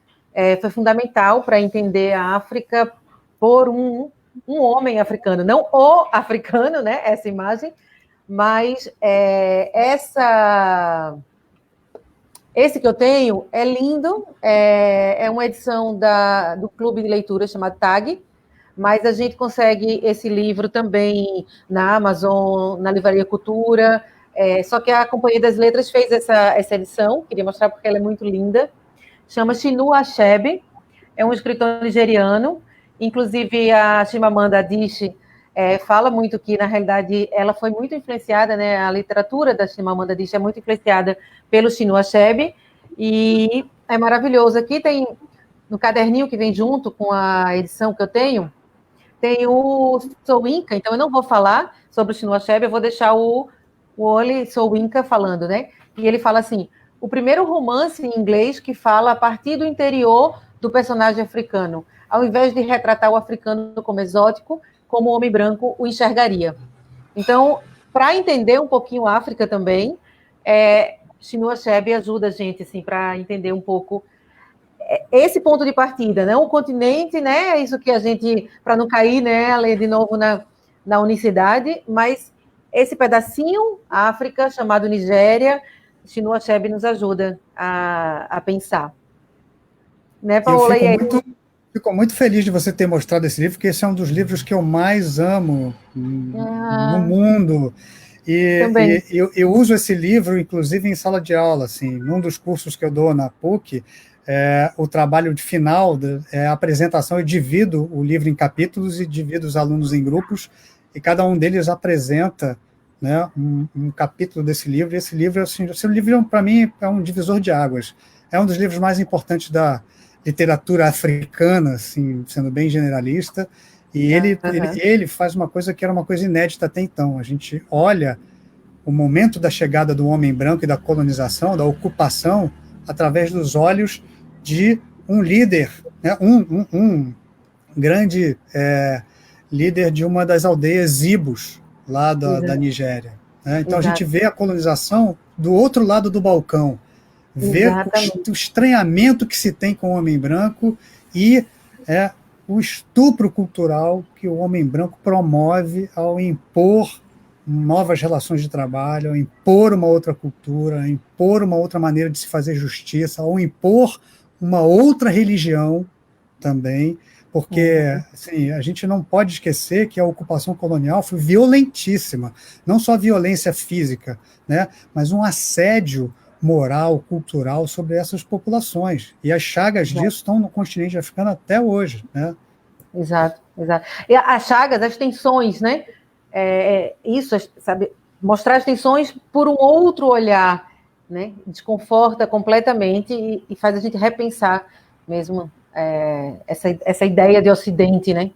foi fundamental para entender a África por um homem africano, não o africano, né? Essa imagem, mas esse que eu tenho é lindo, é uma edição do clube de leitura chamado TAG, mas a gente consegue esse livro também na Amazon, na Livraria Cultura, só que a Companhia das Letras fez essa edição, queria mostrar porque ela é muito linda, chama Chinua Achebe, é um escritor nigeriano, inclusive a Chimamanda Adichie fala muito que, na realidade, ela foi muito influenciada, né, a literatura da Chimamanda Adichie é muito influenciada pelo Chinua Achebe, e é maravilhoso. Aqui tem, no caderninho que vem junto com a edição que eu tenho, tem o Soyinka, então eu não vou falar sobre o Chinua Achebe, eu vou deixar o Wole Soyinka falando, né? E ele fala assim, o primeiro romance em inglês que fala a partir do interior do personagem africano, ao invés de retratar o africano como exótico, como o homem branco o enxergaria. Então, para entender um pouquinho a África também, Chinua Achebe ajuda a gente assim, para entender um pouco esse ponto de partida, né? O continente, né? Isso que a gente, para não cair, né, de novo na unicidade, mas esse pedacinho, África, chamado Nigéria, Chinua Achebe nos ajuda a pensar. Né, Paola?
Fico muito feliz de você ter mostrado esse livro, porque esse é um dos livros que eu mais amo no mundo. E eu uso esse livro, inclusive, em sala de aula. Assim, num dos cursos que eu dou na PUC, o trabalho de final é a apresentação. Eu divido o livro em capítulos e divido os alunos em grupos, e cada um deles apresenta, né, um capítulo desse livro. E esse livro, assim, esse livro para mim, é um divisor de águas. É um dos livros mais importantes da literatura africana, assim, sendo bem generalista, e ele faz uma coisa que era uma coisa inédita até então. A gente olha o momento da chegada do homem branco e da colonização, da ocupação, através dos olhos de um líder, né, um grande líder de uma das aldeias Ibos, lá da Nigéria. Né? Então, a gente vê a colonização do outro lado do balcão, ver o estranhamento que se tem com o homem branco e o estupro cultural que o homem branco promove ao impor novas relações de trabalho, ao impor uma outra cultura, ao impor uma outra maneira de se fazer justiça, ao impor uma outra religião também, porque assim, a gente não pode esquecer que a ocupação colonial foi violentíssima, não só violência física, né, mas um assédio moral, cultural sobre essas populações. E as chagas disso estão no continente africano até hoje. Né?
Exato. E as chagas, as tensões, né? Isso, sabe? Mostrar as tensões por um outro olhar, né? Desconforta completamente e faz a gente repensar mesmo essa ideia de Ocidente, né?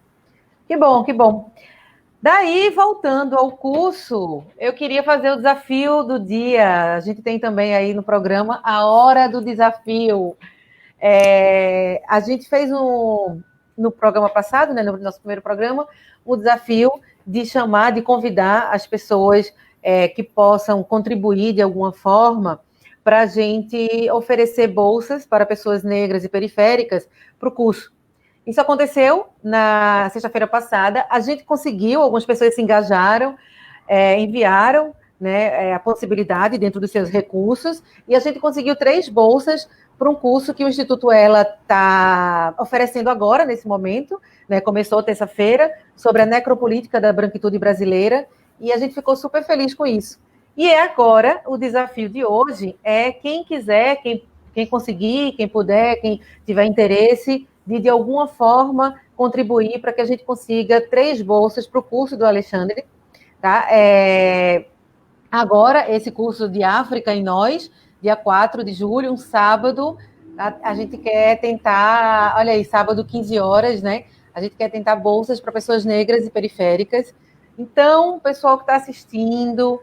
Que bom, que bom. Daí, voltando ao curso, eu queria fazer o desafio do dia. A gente tem também aí no programa a hora do desafio. A gente fez no programa passado, né, no nosso primeiro programa, o desafio de chamar, de convidar as pessoas que possam contribuir de alguma forma para a gente oferecer bolsas para pessoas negras e periféricas para o curso. Isso aconteceu na sexta-feira passada. A gente conseguiu, algumas pessoas se engajaram, enviaram, né, a possibilidade dentro dos seus recursos, e a gente conseguiu 3 bolsas para um curso que o Instituto Ela está oferecendo agora, nesse momento, né, começou terça-feira, sobre a necropolítica da branquitude brasileira, e a gente ficou super feliz com isso. E agora, o desafio de hoje é quem quiser, quem conseguir, quem puder, quem tiver interesse, de alguma forma contribuir para que a gente consiga 3 bolsas para o curso do Alexandre. Tá? Agora, esse curso de África em Nós, dia 4 de julho, um sábado, a gente quer tentar, olha aí, sábado, 15 horas, né? A gente quer tentar bolsas para pessoas negras e periféricas. Então, pessoal que está assistindo,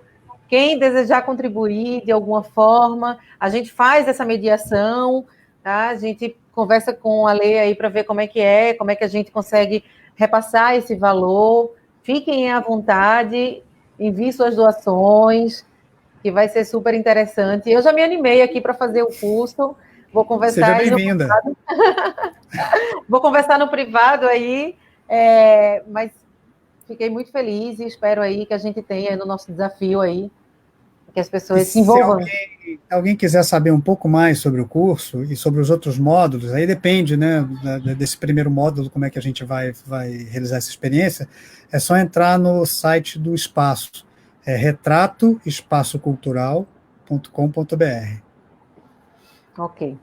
quem desejar contribuir de alguma forma, a gente faz essa mediação, tá? A gente conversa com a Lê aí para ver como é que a gente consegue repassar esse valor. Fiquem à vontade, envie suas doações, que vai ser super interessante. Eu já me animei aqui para fazer o curso, vou conversar.
Seja bem-vinda.
Vou conversar no privado aí, mas fiquei muito feliz e espero aí que a gente tenha no nosso desafio aí, que as pessoas se envolvam.
Se alguém quiser saber um pouco mais sobre o curso e sobre os outros módulos, aí depende, né, desse primeiro módulo, como é que a gente vai realizar essa experiência, é só entrar no site do Espaço, retratoespaçocultural.com.br.
Ok.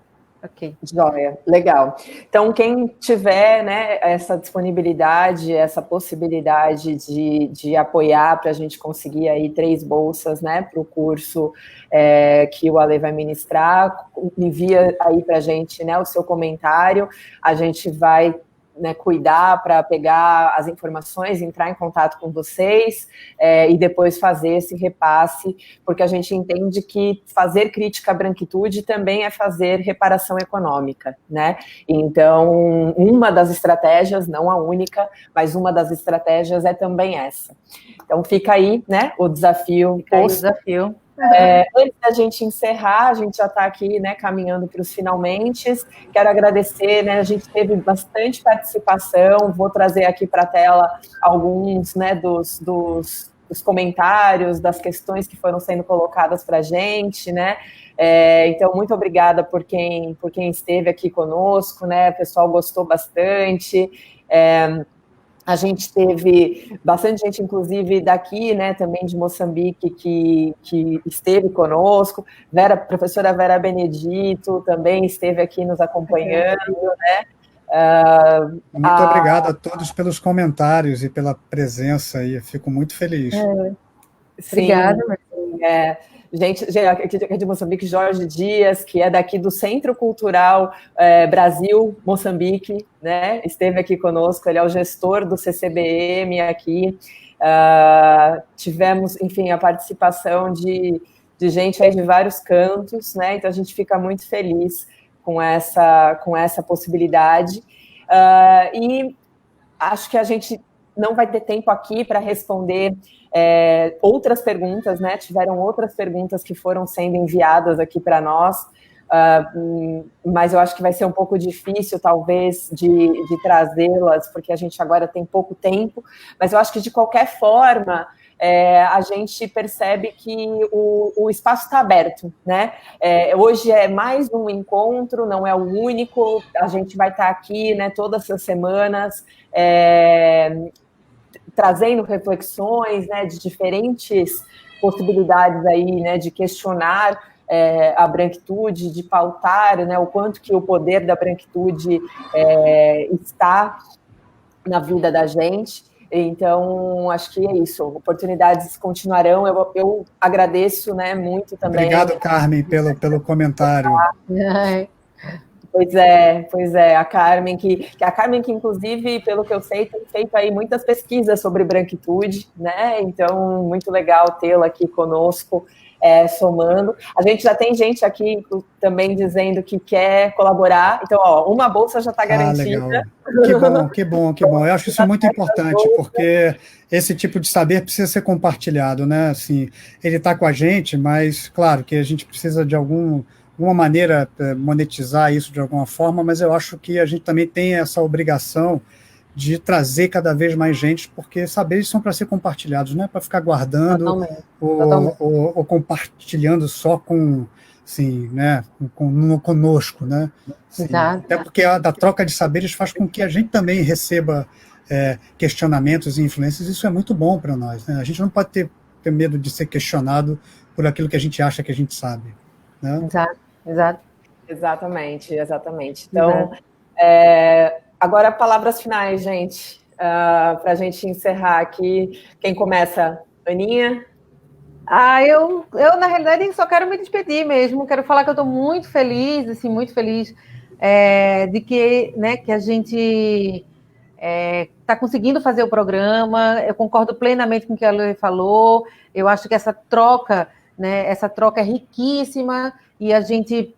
Joia, legal. Então, quem tiver, né, essa disponibilidade, essa possibilidade de apoiar para a gente conseguir aí 3 bolsas, né, para o curso que o Ale vai ministrar, envia aí para a gente, né, o seu comentário, a gente vai, né, cuidar para pegar as informações, entrar em contato com vocês e depois fazer esse repasse, porque a gente entende que fazer crítica à branquitude também é fazer reparação econômica, né? Então, uma das estratégias, não a única, mas uma das estratégias é também essa. Então, fica aí, né, o desafio.
Fica aí o desafio.
Antes da gente encerrar, a gente já está aqui, né, caminhando para os finalmente. Quero agradecer, né, a gente teve bastante participação. Vou trazer aqui para a tela alguns, né, dos comentários, das questões que foram sendo colocadas para a gente, né. Então, muito obrigada por quem esteve aqui conosco, né. O pessoal gostou bastante. A gente teve bastante gente, inclusive, daqui, né, também de Moçambique, que esteve conosco. Professora Vera Benedito também esteve aqui nos acompanhando, né.
Muito obrigado a todos pelos comentários e pela presença aí, eu fico muito feliz.
Obrigada.
Gente aqui de Moçambique, Jorge Dias, que é daqui do Centro Cultural Brasil Moçambique, né? Esteve aqui conosco, ele é o gestor do CCBM aqui. Tivemos, enfim, a participação de gente aí de vários cantos, né? Então a gente fica muito feliz com essa possibilidade. E acho que a gente não vai ter tempo aqui para responder outras perguntas, né? Tiveram outras perguntas que foram sendo enviadas aqui para nós, mas eu acho que vai ser um pouco difícil, talvez, de trazê-las, porque a gente agora tem pouco tempo, mas eu acho que, de qualquer forma, a gente percebe que o espaço está aberto, né? Hoje é mais um encontro, não é o único, a gente vai estar aqui, né, todas as semanas, trazendo reflexões, né, de diferentes possibilidades aí, né, de questionar a branquitude, de pautar, né, o quanto que o poder da branquitude está na vida da gente. Então, acho que é isso. Oportunidades continuarão. Eu agradeço, né, muito também.
Obrigado, Carmen, pelo comentário.
Pois é, a Carmen, que inclusive, pelo que eu sei, tem feito aí muitas pesquisas sobre branquitude, né? Então, muito legal tê-la aqui conosco, somando. A gente já tem gente aqui também dizendo que quer colaborar. Então, uma bolsa já está garantida.
Legal. Que bom. Eu acho isso muito importante, porque esse tipo de saber precisa ser compartilhado, né? Assim, ele está com a gente, mas, claro, que a gente precisa de alguma maneira monetizar isso de alguma forma, mas eu acho que a gente também tem essa obrigação de trazer cada vez mais gente, porque saberes são para ser compartilhados, não é para ficar guardando ou compartilhando só com, assim, né, conosco, né? Assim, até porque a troca de saberes faz com que a gente também receba questionamentos e influências, isso é muito bom para nós, né? A gente não pode ter medo de ser questionado por aquilo que a gente acha que a gente sabe, né?
Exato.
Exatamente. Então, agora, palavras finais, gente, para a gente encerrar aqui. Quem começa? Aninha?
Eu, na realidade, só quero me despedir mesmo. Quero falar que eu estou muito feliz, assim, de que, né, que a gente está conseguindo fazer o programa. Eu concordo plenamente com o que a Lu falou. Eu acho que essa troca, né, é riquíssima, e a gente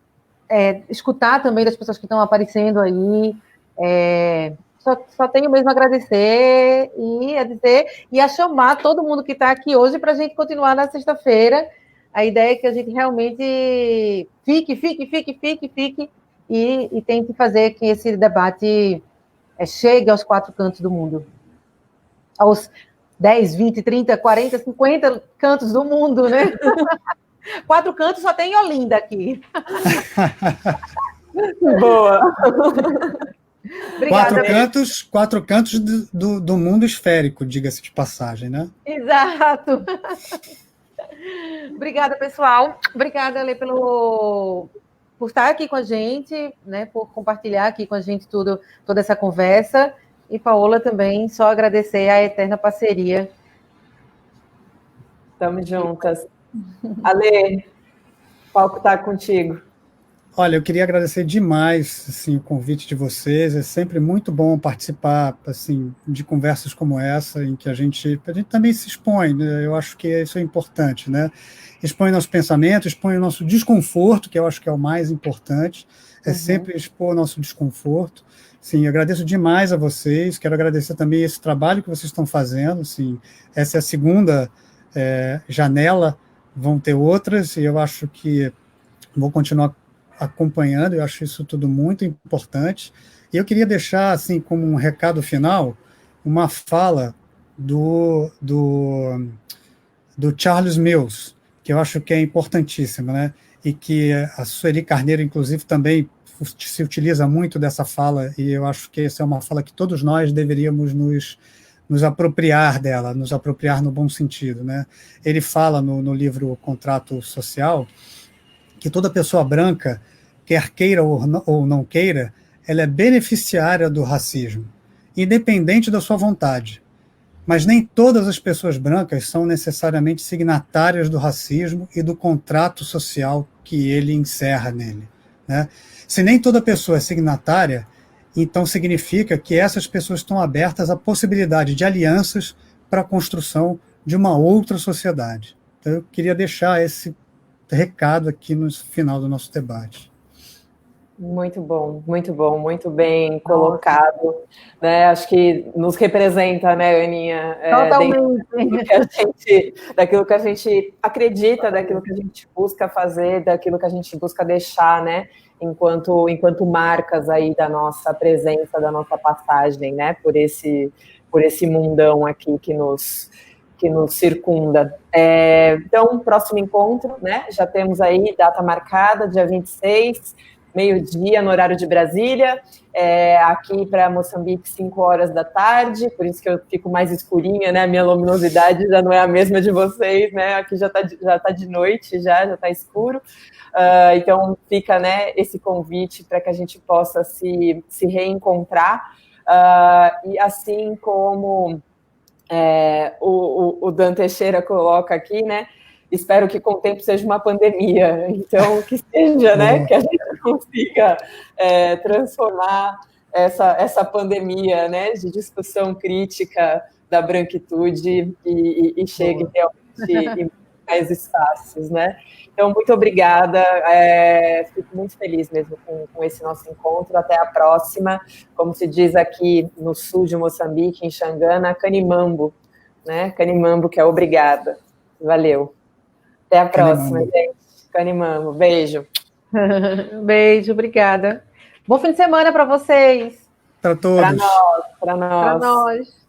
escutar também das pessoas que estão aparecendo aí. Só tenho mesmo a agradecer e a dizer e a chamar todo mundo que está aqui hoje para a gente continuar na sexta-feira. A ideia é que a gente realmente fique e tente fazer que esse debate chegue aos 4 cantos do mundo. Aos 10, 20, 30, 40, 50 cantos do mundo, né? 4 cantos só tem Olinda aqui.
Boa.
Obrigada.
4 cantos do mundo esférico, diga-se de passagem, né?
Exato. Obrigada, pessoal. Obrigada, Lê, por estar aqui com a gente, né? Por compartilhar aqui com a gente toda essa conversa. E, Paola, também, só agradecer a eterna parceria.
Estamos juntas. Ale, o palco está contigo.
Olha, eu queria agradecer demais assim, o convite de vocês. É sempre muito bom participar assim, de conversas como essa, em que a gente também se expõe, né? Eu acho que isso é importante, né? Expõe nosso pensamento, expõe o nosso desconforto, que eu acho que é o mais importante, sempre expor o nosso desconforto. Sim, agradeço demais a vocês, quero agradecer também esse trabalho que vocês estão fazendo. Assim, essa é a segunda janela, vão ter outras, e eu acho que vou continuar acompanhando, eu acho isso tudo muito importante. E eu queria deixar, assim, como um recado final, uma fala do Charles Mills, que eu acho que é importantíssima, né? E que a Sueli Carneiro, inclusive, também se utiliza muito dessa fala, e eu acho que essa é uma fala que todos nós deveríamos nos apropriar dela, nos apropriar no bom sentido, né? Ele fala no livro Contrato Social que toda pessoa branca, quer queira ou não queira, ela é beneficiária do racismo, independente da sua vontade. Mas nem todas as pessoas brancas são necessariamente signatárias do racismo e do contrato social que ele encerra nele, né? Se nem toda pessoa é signatária, então significa que essas pessoas estão abertas à possibilidade de alianças para a construção de uma outra sociedade. Então, eu queria deixar esse recado aqui no final do nosso debate.
Muito bom, muito bem colocado, né? Acho que nos representa, né, Aninha?
Totalmente.
Daquilo que a gente acredita, daquilo que a gente busca fazer, daquilo que a gente busca deixar, né? Enquanto marcas aí da nossa presença, da nossa passagem, né? Por esse mundão aqui que nos circunda. Então, próximo encontro, né? Já temos aí data marcada, dia 26, meio-dia, no horário de Brasília, aqui para Moçambique, 5 horas da tarde, por isso que eu fico mais escurinha, né? A minha luminosidade já não é a mesma de vocês, né? Aqui já tá de noite, já está escuro. Então, fica, né, esse convite para que a gente possa se reencontrar, e assim como o Dan Teixeira coloca aqui, né? Espero que com o tempo seja uma pandemia, então que seja, né? Que a gente consiga transformar essa pandemia, né? De discussão crítica da branquitude e chegue realmente em mais espaços, né? Então, muito obrigada, fico muito feliz mesmo com esse nosso encontro, até a próxima, como se diz aqui no sul de Moçambique, em Xangana, Canimambo, né? Canimambo, que é obrigada. Valeu. Até a próxima, gente. Canimambo. Beijo.
Beijo, obrigada. Bom fim de semana para vocês.
Para todos.
Para nós.